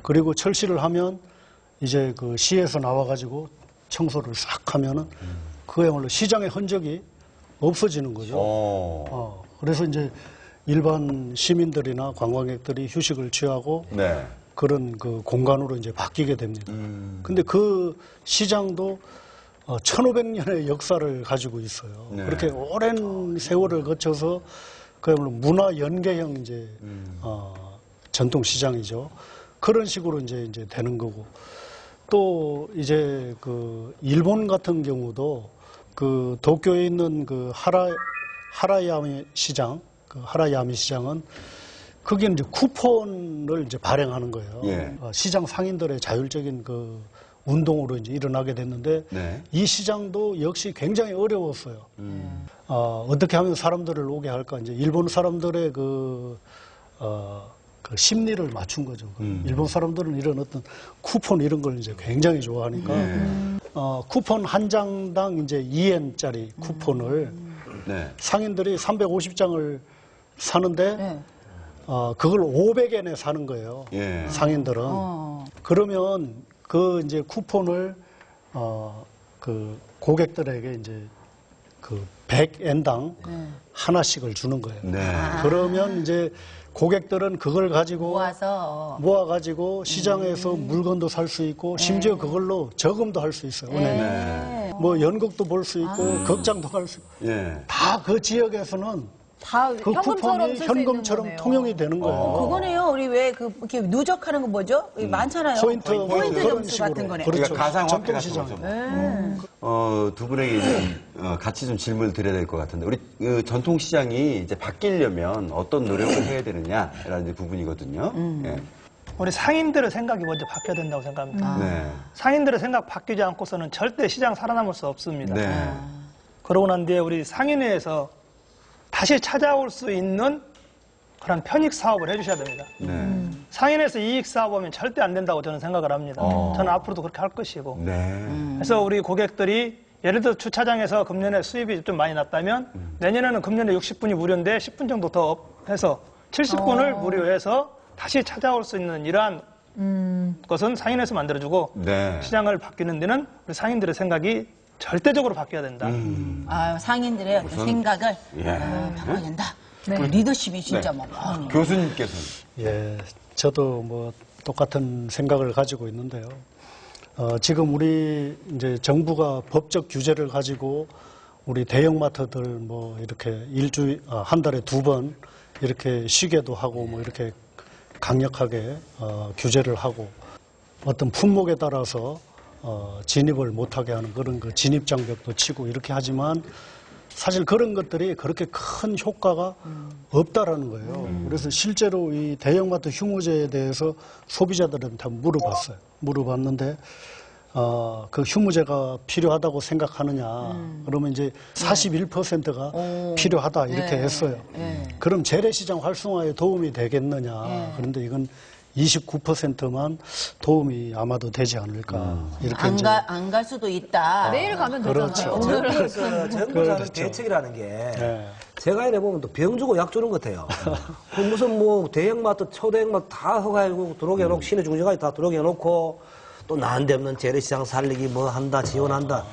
그리고 철시를 하면 이제 그 시에서 나와가지고 청소를 싹 하면은 그야말로 시장의 흔적이 없어지는 거죠. 그래서 이제 일반 시민들이나 관광객들이 휴식을 취하고 그런 그 공간으로 이제 바뀌게 됩니다. 근데 그 시장도 1500년의 역사를 가지고 있어요. 그렇게 오랜 세월을 거쳐서 그야말로 문화 연계형 이제 전통 시장이죠. 그런 식으로 이제 되는 거고 또 이제 그 일본 같은 경우도 그 도쿄에 있는 그 하라야미 시장, 그 하라야미 시장은 거기는 이제 쿠폰을 이제 발행하는 거예요. 시장 상인들의 자율적인 그 운동으로 이제 일어나게 됐는데 이 시장도 역시 굉장히 어려웠어요. 어떻게 하면 사람들을 오게 할까? 이제 일본 사람들의 그 심리를 맞춘 거죠. 일본 사람들은 이런 어떤 쿠폰 이런 걸 이제 굉장히 좋아하니까 쿠폰 한 장당 이제 2엔짜리 쿠폰을 상인들이 350장을 사는데 그걸 500엔에 사는 거예요. 상인들은. 그러면 그 이제 쿠폰을 그 고객들에게 이제 그 100엔당 하나씩을 주는 거예요. 그러면 이제 고객들은 그걸 가지고 모아가지고 시장에서 물건도 살 수 있고 심지어 그걸로 저금도 할 수 있어요. 은행에. 뭐 연극도 볼 수 있고 극장도 갈 수 있고 다 그 지역에서는 다 그 현금처럼 쿠폰이 쓸 수 있는 현금처럼 거네요. 통용이 되는 거예요. 그거네요. 우리 왜 이렇게 누적하는 거 뭐죠? 많잖아요. 포인트 포인트 그런 점수 식으로. 같은 거네. 그러니까 가상화폐 같은 전통시장. 거죠. 두 분에게 이제 같이 좀 질문을 드려야 될 것 같은데 우리 전통시장이 이제 바뀌려면 어떤 노력을 해야 되느냐라는 이제 부분이거든요. 예. 우리 상인들의 생각이 먼저 바뀌어야 된다고 생각합니다. 네. 상인들의 생각 바뀌지 않고서는 절대 시장 살아남을 수 없습니다. 네. 그러고 난 뒤에 우리 상인회에서 다시 찾아올 수 있는 그런 편익 사업을 해주셔야 됩니다. 네. 상인에서 이익 사업하면 절대 안 된다고 저는 생각을 합니다. 저는 앞으로도 그렇게 할 것이고. 네. 그래서 우리 고객들이 예를 들어 주차장에서 금년에 수입이 좀 많이 났다면 내년에는 금년에 60분이 무료인데 10분 정도 더 해서 70분을 무료해서 다시 찾아올 수 있는 이러한 것은 상인에서 만들어주고 네. 시장을 바뀌는 데는 우리 상인들의 생각이 절대적으로 바뀌어야 된다. 상인들의 어떤 생각을 바꿔야 된다. 그 리더십이 진짜 네. 뭐. 교수님께서는? 예, 저도 뭐 똑같은 생각을 가지고 있는데요. 지금 우리 이제 정부가 법적 규제를 가지고 우리 대형마트들 뭐 이렇게 한 달에 2번 이렇게 쉬게도 하고 뭐 이렇게 강력하게 규제를 하고 어떤 품목에 따라서 진입을 못하게 하는 그런 그 진입장벽도 치고 이렇게 하지만 사실 그런 것들이 그렇게 큰 효과가 없다라는 거예요. 그래서 실제로 이 대형마트 휴무제에 대해서 소비자들한테 물어봤어요. 물어봤는데 그 휴무제가 필요하다고 생각하느냐. 그러면 이제 41%가 필요하다 이렇게 했어요. 그럼 재래시장 활성화에 도움이 되겠느냐. 그런데 이건 29%만 도움이 아마도 되지 않을까. 이렇게 안 갈 수도 있다. 내일 가면 되잖아요. 그렇죠. 정부에서 정부라는 대책이라는 게 제가 이래 보면 또 병 주고 약 주는 것 같아요. 무슨 뭐 대형마트, 초대형마트 다 허가해놓고 들어오게 해놓고 시내 중심까지 다 들어오게 해놓고 또 난데없는 재래시장 살리기 뭐 한다 지원한다.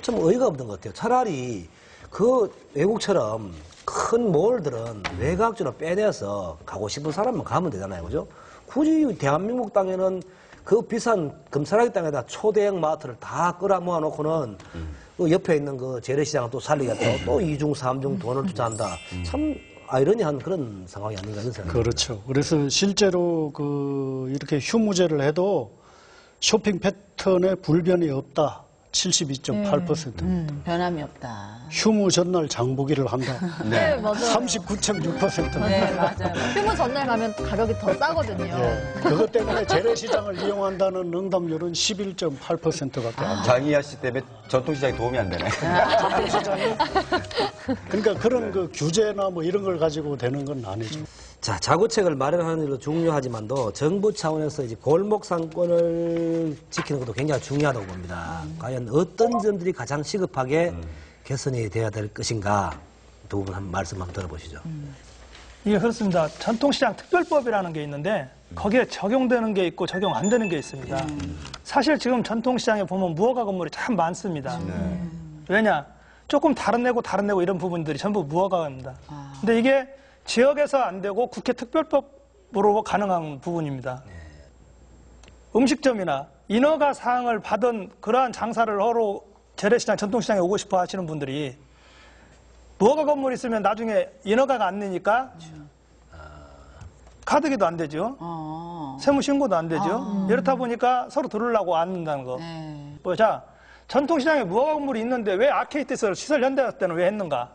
좀 어이가 없는 것 같아요. 차라리 그 외국처럼 큰 몰들은 외곽주로 빼내서 가고 싶은 사람만 가면 되잖아요. 그죠? 굳이 대한민국 땅에는 그 비싼 금사라기 땅에다 초대형 마트를 다 끌어 모아놓고는 그 옆에 있는 그 재래시장을 또 살리겠다고 또 2중, 3중 돈을 투자한다. 참 아이러니한 그런 상황이 아닌가 이런 생각이 그렇죠. 그래서 실제로 이렇게 휴무제를 해도 쇼핑 패턴에 불변이 없다. 72.8%. 변함이 없다. 휴무 전날 장보기를 한다. 네, 맞아요. 39.6%. 네, 맞아요. 휴무 전날 가면 가격이 더 싸거든요. 네. 그것 때문에 재래시장을 이용한다는 응답률은 11.8%밖에 안 돼요. 장희아 씨 때문에 전통시장에 도움이 안 되네. 그러니까 그런 그 규제나 뭐 이런 걸 가지고 되는 건 아니죠. 자, 자구책을 마련하는 일도 중요하지만도 정부 차원에서 이제 골목 상권을 지키는 것도 굉장히 중요하다고 봅니다. 과연 어떤 점들이 가장 시급하게 개선이 돼야 될 것인가 두 분 한 말씀 한번 들어보시죠. 예, 그렇습니다. 전통시장 특별법이라는 게 있는데 거기에 적용되는 게 있고 적용 안 되는 게 있습니다. 사실 지금 전통시장에 보면 무허가 건물이 참 많습니다. 왜냐? 조금 다른 데고 이런 부분들이 전부 무허가입니다. 근데 이게 지역에서 안 되고 국회 특별법으로 가능한 부분입니다. 음식점이나 인허가 사항을 받은 그러한 장사를 하러 재래시장, 전통시장에 오고 싶어 하시는 분들이 무허가 건물이 있으면 나중에 인허가가 안 되니까 가득이도 안 되죠. 세무신고도 안 되죠. 이렇다 보니까 서로 들으려고 안 된다는 거. 자, 전통시장에 무허가 건물이 있는데 왜 아케이트에서 시설 현대화 때는 왜 했는가?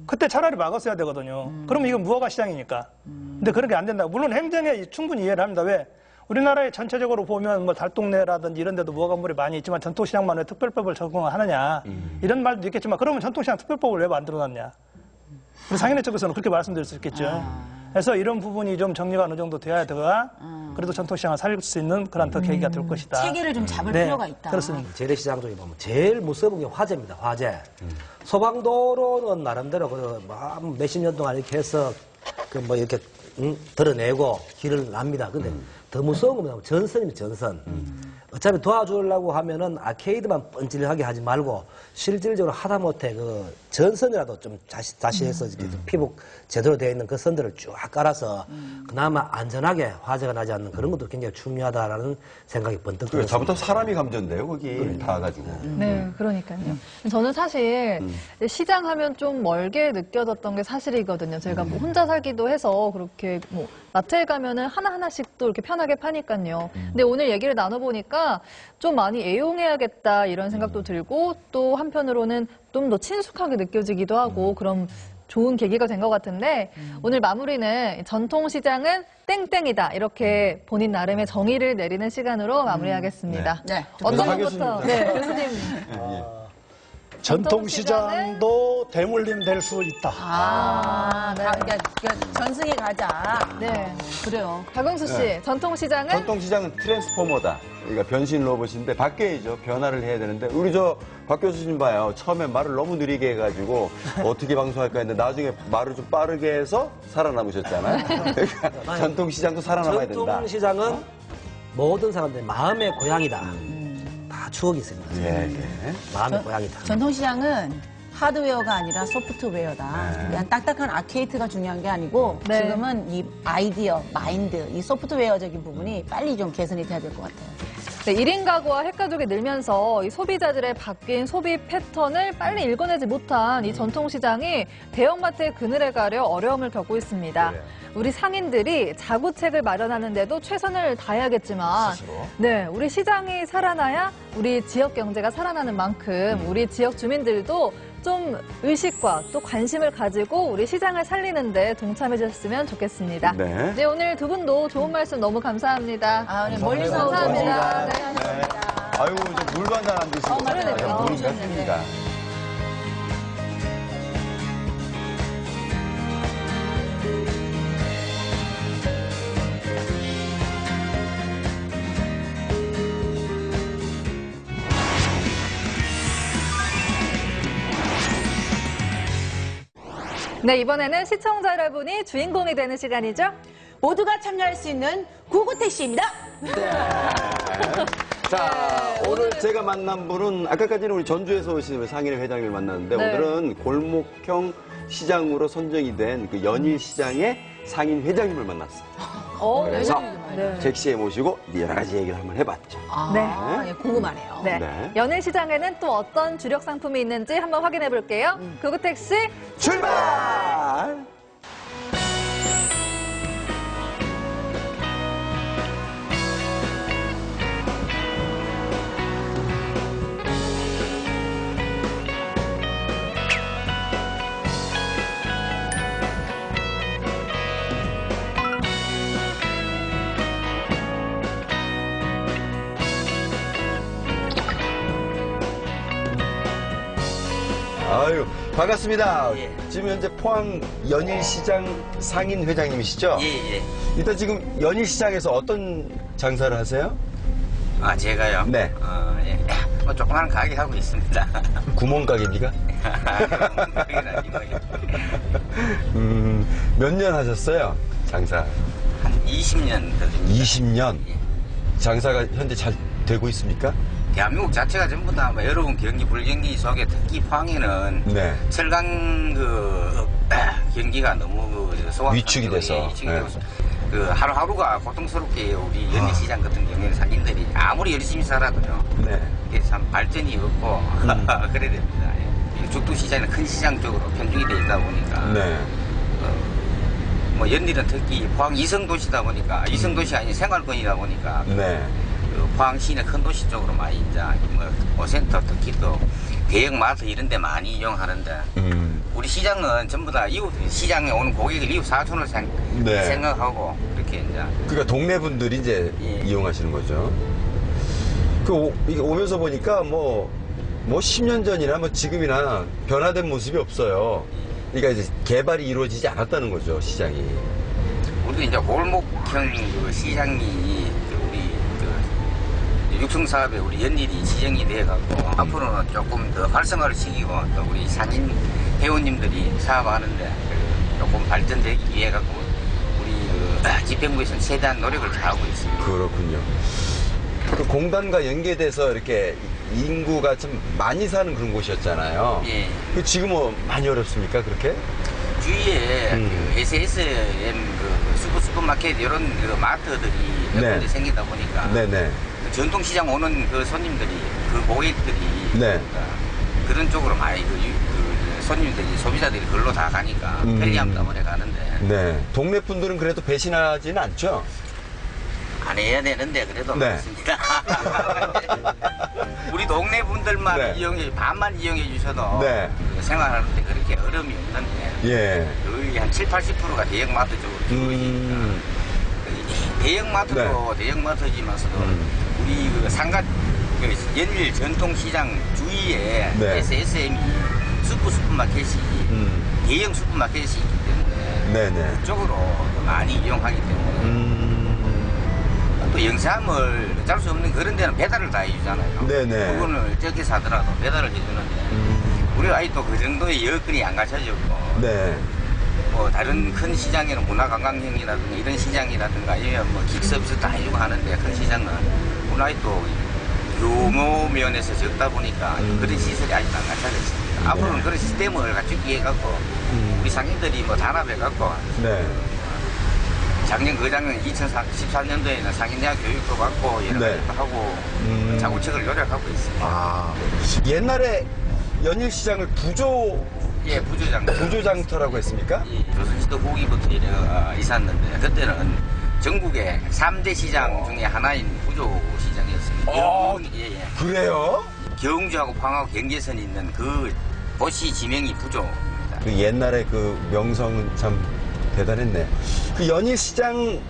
그때 차라리 막았어야 되거든요. 그러면 이건 무허가 시장이니까. 근데 그런 게 안 된다. 물론 행정에 충분히 이해를 합니다. 왜? 우리나라에 전체적으로 보면 뭐 달동네라든지 이런 데도 무허가 건물이 많이 있지만 전통시장만 왜 특별법을 적용하느냐. 이런 말도 있겠지만 그러면 전통시장 특별법을 왜 만들어놨냐. 우리 상인회 쪽에서는 그렇게 말씀드릴 수 있겠죠. 그래서 이런 부분이 좀 정리가 어느 정도 되어야 되가 그래도 전통시장을 살릴 수 있는 그런 더 계기가 될 것이다. 체계를 좀 잡을 필요가 있다. 그렇습니다. 재래시장 쪽에 보면 제일 무서운 게 화재입니다. 화재. 소방도로는 나름대로 몇십 년 동안 이렇게 해서 뭐 이렇게 드러내고 길을 납니다. 근데 더 무서운 건 뭐냐면 전선입니다. 전선. 어차피 도와주려고 하면은 아케이드만 뻔질하게 하지 말고 실질적으로 하다못해 그 전선이라도 좀 자시해서 이렇게 피복 제대로 되어 있는 그 선들을 쭉 깔아서 그나마 안전하게 화재가 나지 않는 그런 것도 굉장히 중요하다라는 생각이 번뜩 들었습니다. 잘못하면 사람이 감전돼요, 거기 다 가지고. 네, 그러니까요. 저는 사실 시장 하면 좀 멀게 느껴졌던 게 사실이거든요. 제가 뭐 혼자 살기도 해서 그렇게 뭐 마트에 가면은 하나하나씩 또 이렇게 편하게 파니까요. 근데 오늘 얘기를 나눠보니까 좀 많이 애용해야겠다 이런 생각도 들고 또 한편으로는 좀 더 친숙하게 느껴지기도 하고 그런 좋은 계기가 된 것 같은데 오늘 마무리는 전통시장은 땡땡이다 이렇게 본인 나름의 정의를 내리는 시간으로 마무리하겠습니다. 네. 어떤 것부터? 네, 교수님. 전통시장도 대물림 될 수 있다. 네. 그러니까 전승에 가자. 네. 그래요. 박영수 씨, 네. 전통시장은? 전통시장은 트랜스포머다. 그러니까 변신 로봇인데 바뀌어야죠. 변화를 해야 되는데 우리 박 교수님 봐요. 처음에 말을 너무 느리게 해가지고 어떻게 방송할까 했는데 나중에 말을 좀 빠르게 해서 살아남으셨잖아요. 그러니까 전통시장도 살아남아야 된다. 전통시장은 모든 사람들의 마음의 고향이다. 다 추억이 있습니다. 예. 마음의 고향이다. 전통시장은 하드웨어가 아니라 소프트웨어다. 그냥 딱딱한 아케이드가 중요한 게 아니고 네. 지금은 이 아이디어, 마인드, 이 소프트웨어적인 부분이 빨리 좀 개선이 돼야 될 것 같아요. 네, 1인 가구와 핵가족이 늘면서 이 소비자들의 바뀐 소비 패턴을 빨리 읽어내지 못한 이 전통시장이 대형마트의 그늘에 가려 어려움을 겪고 있습니다. 우리 상인들이 자구책을 마련하는데도 최선을 다해야겠지만 네, 우리 시장이 살아나야 우리 지역 경제가 살아나는 만큼 우리 지역 주민들도 좀 의식과 또 관심을 가지고 우리 시장을 살리는 데 동참해 주셨으면 좋겠습니다. 네. 네, 오늘 두 분도 좋은 말씀 너무 감사합니다. 네, 멀리서 감사합니다. 네. 아유, 저 물도 한잔 안 드시고. 그러네요. 물은 뺐습니다. 네, 이번에는 시청자 여러분이 주인공이 되는 시간이죠. 모두가 참여할 수 있는 구구택시입니다. 자, 오늘 제가 만난 분은 아까까지는 우리 전주에서 오신 상인회 회장님을 만났는데 네. 오늘은 골목형 시장으로 선정이 된 그 연일 시장의 상인 회장님을 만났어요. 그래서 잭시에 모시고 여러 가지 얘기를 한번 해봤죠. 네. 예, 궁금하네요. 네. 네. 연일시장에는 또 어떤 주력 상품이 있는지 한번 확인해 볼게요. 구구택시 출발! 아유, 반갑습니다. 지금 현재 포항 연일시장 상인 회장님이시죠? 예. 일단 지금 연일시장에서 어떤 장사를 하세요? 아, 제가요? 네. 예. 뭐 조그마한 가게 하고 있습니다. 구멍가게입니까? 가게는 아니고요. 몇 년 하셨어요? 장사? 한 20년 더 됩니다. 20년? 장사가 현재 잘 되고 있습니까? 대한민국 자체가 전부 다 뭐 여러분 경기, 불경기 속에 특히 포항에는 네. 철강 경기가 너무 위축이 돼서. 그 하루하루가 고통스럽게 우리 연일시장 같은 경우에는 상인들이 아무리 열심히 살아도요. 네. 이게 참 발전이 없고 그래야 됩니다. 예. 죽도시장은 큰 시장 쪽으로 편중이 돼 있다 보니까. 네. 뭐 연일은 특히 포항 이성도시다 보니까 이성도시가 아닌 생활권이다 보니까. 네. 그 포항 시내 큰 도시 쪽으로 많이 이제 뭐 오센터 특히 또 대형 마트 이런 데 많이 이용하는데 우리 시장은 전부 다 이웃 시장에 오는 고객을 이웃 사촌을 네. 생각하고 그렇게 이제 그러니까 동네 분들이 이제 이용하시는 거죠. 이게 오면서 보니까 뭐 10년 전이나 뭐 지금이나 변화된 모습이 없어요. 그러니까 이제 개발이 이루어지지 않았다는 거죠, 시장이. 우리도 이제 골목형 그 시장이 육성사업에 우리 연일이 지정이 돼갖고 앞으로는 조금 더 활성화를 시키고 또 우리 상인 회원님들이 사업하는데 조금 발전되기 위해 갖고 우리 집행부에서는 최대한 노력을 다하고 있습니다. 그렇군요. 그 공단과 연계돼서 이렇게 인구가 좀 많이 사는 그런 곳이었잖아요. 예. 그 지금은 많이 어렵습니까, 그렇게? 주위에 그 SSM 그 슈퍼마켓 이런 그 마트들이 몇 네. 군데 생기다 보니까 네네. 그 전통시장 오는 그 손님들이 그 고객들이 네. 그런 쪽으로 많이 그 손님들이 소비자들이 그걸로 다 가니까 편리함 때문에 가는데 네. 동네 분들은 그래도 배신하지는 않죠? 안 해야 되는데 그래도 네. 많습니다. 우리 동네 분들만 네. 이용해 반만 이용해 주셔도 네. 그 생활하는데 그렇게 어려움이 없는데 예. 거의 한 7, 80%가 대형마트 쪽으로 줄어드니까 대형마트도 대형마트지만서도 우리 그 상가 그 연일 전통시장 주위에 네. SSM이 슈퍼마켓이 대형 슈퍼마켓이 있기 때문에 네네. 그쪽으로 많이 이용하기 때문에 또 영세함을 어쩔 수 없는 그런 데는 배달을 다 해주잖아요. 네네. 물건을 적게 사더라도 배달을 해주는데 우리 아직도 그 정도의 여건이 안 갖춰졌고 네. 뭐 다른 큰 시장에는 문화관광형이라든가 이런 시장이라든가 아니면 뭐 긱서비스 다 해주고 하는데 큰 시장은 우리 아직도 규모 면에서 적다 보니까 그런 시설이 아직도 안 갖춰졌습니다. 앞으로는 그런 시스템을 갖추기 위해 갖고 우리 상인들이 뭐 단합해 갖고 네. 작년 그작년 2014년도에는 상인대학 교육도 받고 여러 네. 가지도 하고 자구책을 노력하고 있습니다. 아, 옛날에 연일시장을 예, 부조장터. 부조장터라고 했습니까? 예, 조선시대 후기부터 있었는데 그때는 전국의 3대 시장 중에 하나인 부조시장이었습니다. 예, 예. 그래요? 경주하고 포항하고 경계선이 있는 그 도시 지명이 부조입니다. 그 옛날에 그 명성은 참 대단했네. 그 연일시장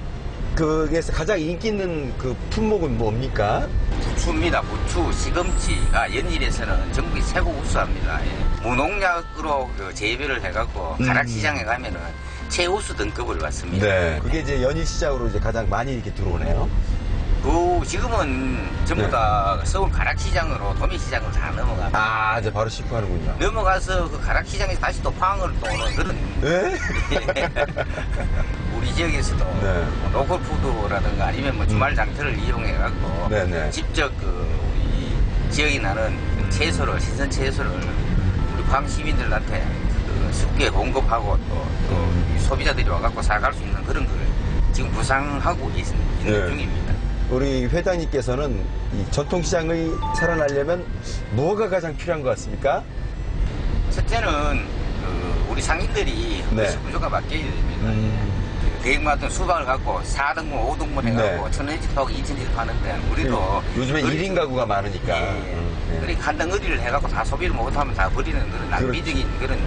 그에서 가장 인기 있는 그 품목은 뭡니까? 부추입니다. 부추, 시금치가 연일에서는 전국이 최고 우수합니다. 예. 무농약으로 그 재배를 해갖고 가락시장에 가면은 최우수 등급을 받습니다. 네. 그게 이제 연일시장으로 이제 가장 많이 이렇게 들어오네요. 지금은 전부 다 서울 가락시장으로 도매시장으로 다 넘어갑니다. 아, 이제 바로 시프하는군요. 넘어가서 그 가락시장에서 다시 또 포항으로 또 오는 그런. 네? 우리 지역에서도 뭐 로컬푸드라든가 아니면 뭐 주말 장터를 이용해갖고 네네. 직접 그 우리 지역이 나는 채소를, 신선 채소를 우리 포항 시민들한테 그 쉽게 공급하고 또 소비자들이 와갖고 사갈 수 있는 그런 걸 지금 구상하고 있는 네. 중입니다. 우리 회장님께서는 이 전통시장이 살아나려면 뭐가 가장 필요한 것 같습니까? 첫째는 그 우리 상인들이 네. 부조가 바뀌어야 됩니다. 대형마트는 수박을 갖고 4등분, 5등분 해갖고 1,000원씩 하고 2,000원씩 하는데 우리도 요즘에 1인 가구가 많으니까. 그러니까 한 덩어리를 해갖고 다 소비를 못하면 다 버리는 그런 낭비적인 그런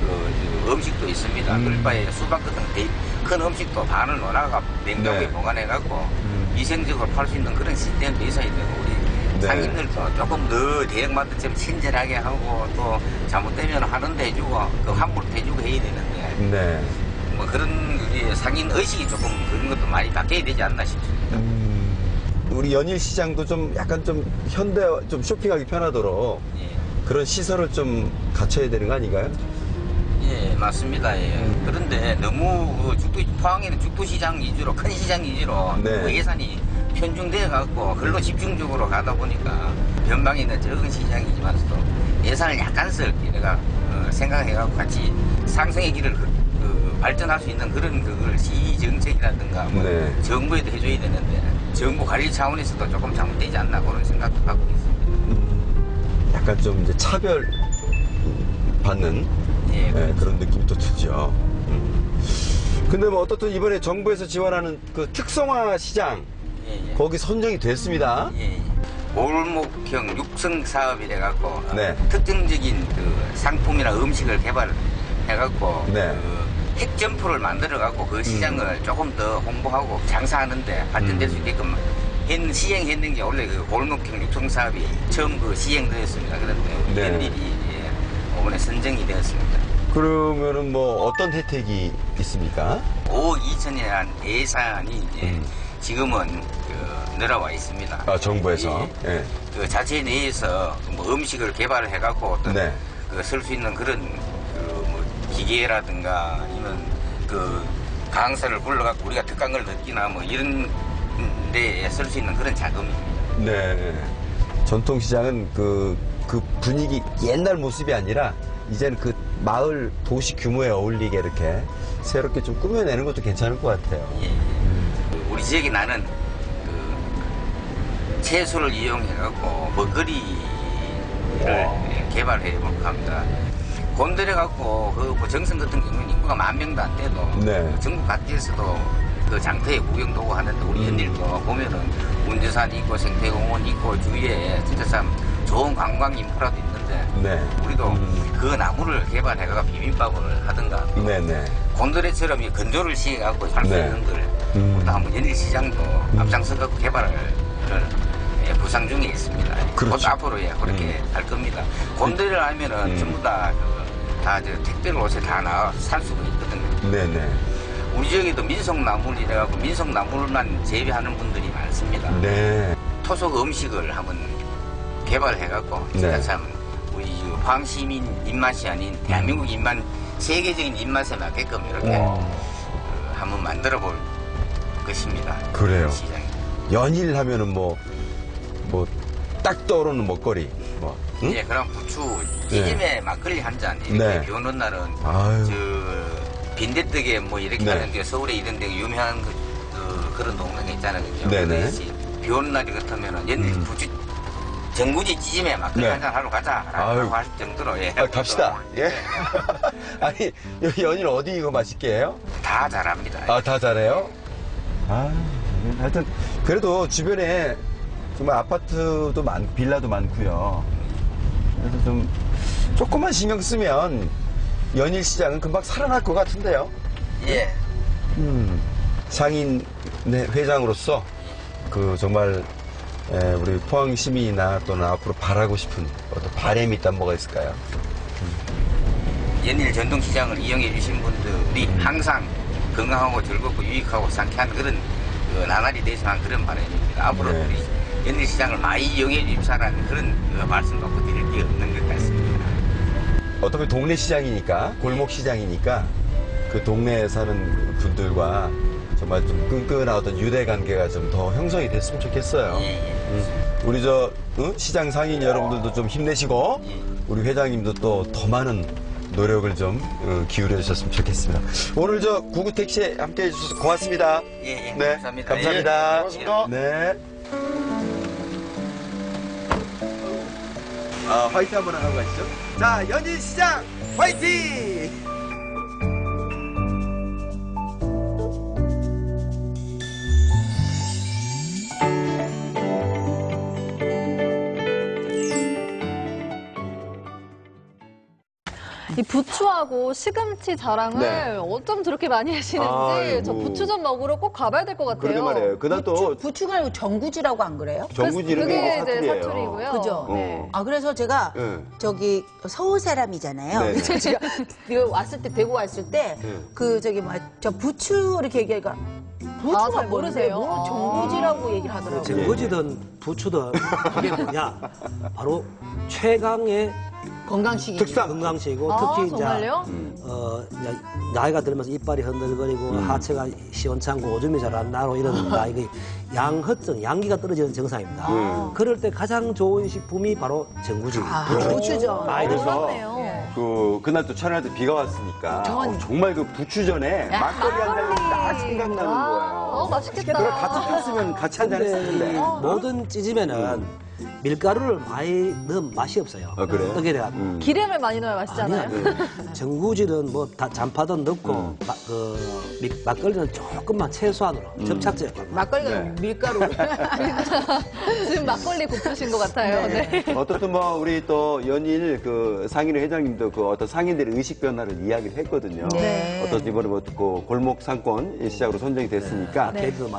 그 음식도 있습니다. 그럴 바에 수박 같은 큰 음식도 반을 넣어가 냉장고에 네. 보관해갖고 위생적으로 팔 수 있는 그런 시스템도 있어야 되고 우리 네. 상인들도 조금 더 대형마트처럼 친절하게 하고 또 잘못되면 환원도 해주고 그 환불도 해주고 해야 되는데 네. 뭐 그런 우리 상인 의식이 조금 그런 것도 많이 바뀌어야 되지 않나 싶습니다. 우리 연일시장도 좀 약간 좀 현대, 좀 쇼핑하기 편하도록 그런 시설을 좀 갖춰야 되는 거 아닌가요? 예, 맞습니다. 예. 그런데 너무 포항에는 죽도시장 위주로, 큰 시장 위주로 네. 그 예산이 편중되어 갖고 그걸로 집중적으로 가다 보니까 변방에 있는 적은 시장이지만서도 예산을 약간 쓸 내가 생각해 갖고 같이 상승의 길을 발전할 수 있는 그런 그걸 시정책이라든가 뭐 네. 정부에도 해줘야 되는데 정부 관리 차원에서도 조금 잘못되지 않나 그런 생각도 하고 있습니다. 약간 좀 이제 차별 받는 네, 그런 느낌이 또 들죠. 근데 뭐 어떻든 이번에 정부에서 지원하는 그 특성화 시장 거기 선정이 됐습니다. 골목형 육성 사업이 돼갖고 네. 특징적인 그 상품이나 음식을 개발해갖고 네. 그 핵점포를 만들어갖고 그 시장을 조금 더 홍보하고 장사하는데 발전될 수 있게끔 시행했는 게 원래 그 골목형 육성 사업이 처음 그 시행되었습니다. 그런데 네. 웬일이 이번에 선정이 되었습니다. 그러면은 뭐 어떤 혜택이 있습니까? 5억 2천이라는 예산이 이제 지금은 그 늘어와 있습니다. 아, 정부에서? 예. 그 자체 내에서 뭐 음식을 개발을 해갖고 어떤 네. 그 쓸 수 있는 그런 그 뭐 기계라든가 아니면 그 강사를 불러갖고 우리가 특강을 듣기나 뭐 이런 데에 쓸 수 있는 그런 자금입니다. 네. 전통시장은 그 분위기 옛날 모습이 아니라 이제는 그 마을 도시 규모에 어울리게 이렇게 새롭게 좀 꾸며내는 것도 괜찮을 것 같아요. 예. 우리 지역에 나는 채소를 이용해갖고 먹거리를 개발해 볼까 합니다. 곤드레-갖고 그 정선 같은 경우는 인구가 10,000명도 안 돼도 네. 전국 각지에서도 그 장터에 구경도 오고 하는데 우리 연일도 보면은 운주산 있고 생태공원 있고 주위에 진짜 참 좋은 관광 인프라도 있는데 네. 우리도 그 나무를 개발해가 비빔밥을 하든가 네네. 곤드레처럼 이 건조를 시켜갖고 할 수 네. 있는 걸 또 한번 연일시장도 앞장서갖고 개발을 구상 중에 있습니다. 그렇죠. 곧 앞으로 그렇게 할 겁니다. 곤드레를 하면은 전부 다 택배로 옷에 다 나와 살 수가 있거든요. 네네. 우리 지역에도 민속나무를 이래갖고 민속나무만 재배하는 분들이 많습니다. 네. 토속 음식을 한번 개발해갖고 진짜 네. 참 우리 황시민 입맛이 아닌 대한민국 입맛, 세계적인 입맛에 맞게끔 이렇게 한번 만들어 볼 것입니다. 그래요. 시장에. 연일 하면은 딱 떠오르는 먹거리. 응? 예, 그럼 부추, 찌짐에 막걸리 한 잔, 이렇게 네. 비 오는 날은, 아유. 빈대떡에 이렇게 네. 하는데, 서울에 이런 데 유명한 그런 동네가 있잖아요. 그죠? 네네. 그래서 비 오는 날이 같으면은, 옛날 부추, 전구지 찌짐에 막걸리 네. 한 잔 하러 가자. 아유. 라고 하실 정도로, 예. 갑시다. 예. 아니, 여기 연일 어디 이거 맛있게 해요? 다 잘합니다. 아, 다 잘해요? 하여튼, 그래도 주변에 정말 아파트도 빌라도 많고요. 그래서 좀, 조금만 신경 쓰면 연일 시장은 금방 살아날 것 같은데요. 예. 상인 회장으로서 정말 우리 포항 시민이나 또는 앞으로 바라고 싶은 어떤 바람이 있다면 뭐가 있을까요? 연일 전통시장을 이용해 주신 분들이 항상 건강하고 즐겁고 유익하고 상쾌한 그런 나날이 되시면 그런 바람입니다. 앞으로 네. 우리 연일시장을 많이 이용해 주십사라는 그런 말씀 갖고 드릴 게 없는 것 같습니다. 어떻게 동네 시장이니까, 골목 시장이니까 그 동네에 사는 분들과 정말 좀 끈끈한 어떤 유대 관계가 좀 더 형성이 됐으면 좋겠어요. 우리 시장 상인 여러분들도 좀 힘내시고 우리 회장님도 또 더 많은 노력을 좀 기울여 주셨으면 좋겠습니다. 오늘 구구택시에 함께 해주셔서 고맙습니다. 예, 네, 감사합니다. 감사합니다. 예, 고맙습니다. 네. 화이팅 한번 하고 가시죠. 자, 연일시장 화이팅! 이 부추하고 시금치 자랑을 네. 어쩜 저렇게 많이 하시는지 아이고. 저 부추전 먹으러 꼭 가봐야 될 것 같아요. 그러게 말이에요. 그날 또 부추가 아니고 정구지라고 안 그래요? 정구지 이런 그게 게 이제 사투리예요. 사투리고요. 그죠? 네. 아, 그래서 제가 네. 저기 서울 사람이잖아요. 네. 그래서 제가 이거 왔을 때, 대구 왔을 때, 저 부추 이렇게 얘기하니까, 부추가 잘 모르세요? 뭐 정구지라고 얘기를 하더라고요. 정거지든 부추든 그게 뭐냐? 바로 최강의 건강식이죠. 건강식이고 아, 특히 정말요? 이제 나이가 들면서 이빨이 흔들거리고 하체가 시원찮고 오줌이 잘 안 나고 이런 나이가 양허증, 양기가 떨어지는 정상입니다. 그럴 때 가장 좋은 식품이 바로 정구지. 부추죠. 많이 드셔. 그날 또 촬영할 때 비가 왔으니까 정말 그 부추전에 막걸리 한 잔이 딱 생각나는 거예요. 맛있겠다. 그걸 같이 탔으면 같이 한 잔 했을 텐데. 모든 찌짐에는 밀가루를 많이 넣으면 맛이 없어요. 그래요? 떡에 대한. 기름을 많이 넣어야 맛있잖아요. 정구지는 잔파든 넣고 막걸리는 조금만 최소한으로 접착제. 막걸리가 밀가루. 지금 막걸리 고프신 것 같아요. 네. 어떻든 우리 또 연일 상인회 회장님도 어떤 상인들의 의식 변화를 이야기를 했거든요. 네. 어떤 이번에 골목 상권 시장으로 선정이 됐으니까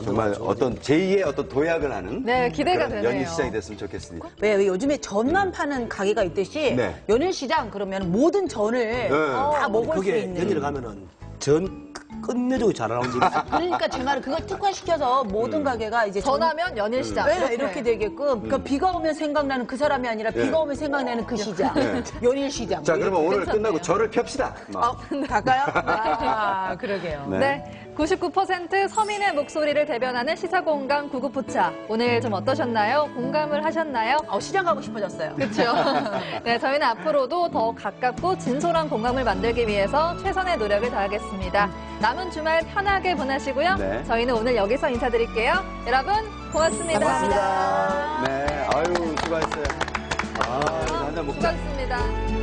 정말 어떤 제2의 어떤 도약을 하는 네, 기대가 그런 되네요. 연일 시장이 됐으면 좋겠습니다. 왜 요즘에 전만 파는 가게가 있듯이 네. 연일시장 그러면 모든 전을 다 먹을 수 그게 있는. 연일에 가면은 전 끝내주고 잘 나오는 집이 있어요. 그러니까 제 말은 그걸 특화시켜서 모든 가게가 이제 전하면 연일시장. 네, 이렇게 되게끔 그러니까 비가 오면 생각나는 그 사람이 아니라 네. 비가 오면 생각나는 그 시장. 네. 연일시장. 자, 그러면 오늘 끝나고 절을 펴시다. 갈까요? 아, 그러게요. 네. 네. 99% 서민의 목소리를 대변하는 시사공감 구구포차. 오늘 좀 어떠셨나요? 공감을 하셨나요? 시장 가고 싶어졌어요. 그렇죠. 네, 저희는 앞으로도 더 가깝고 진솔한 공감을 만들기 위해서 최선의 노력을 다하겠습니다. 남은 주말 편하게 보내시고요. 네. 저희는 오늘 여기서 인사드릴게요. 여러분 고맙습니다. 고맙습니다. 네, 아유 수고하셨어요. 한잔 먹자. 수고하셨습니다.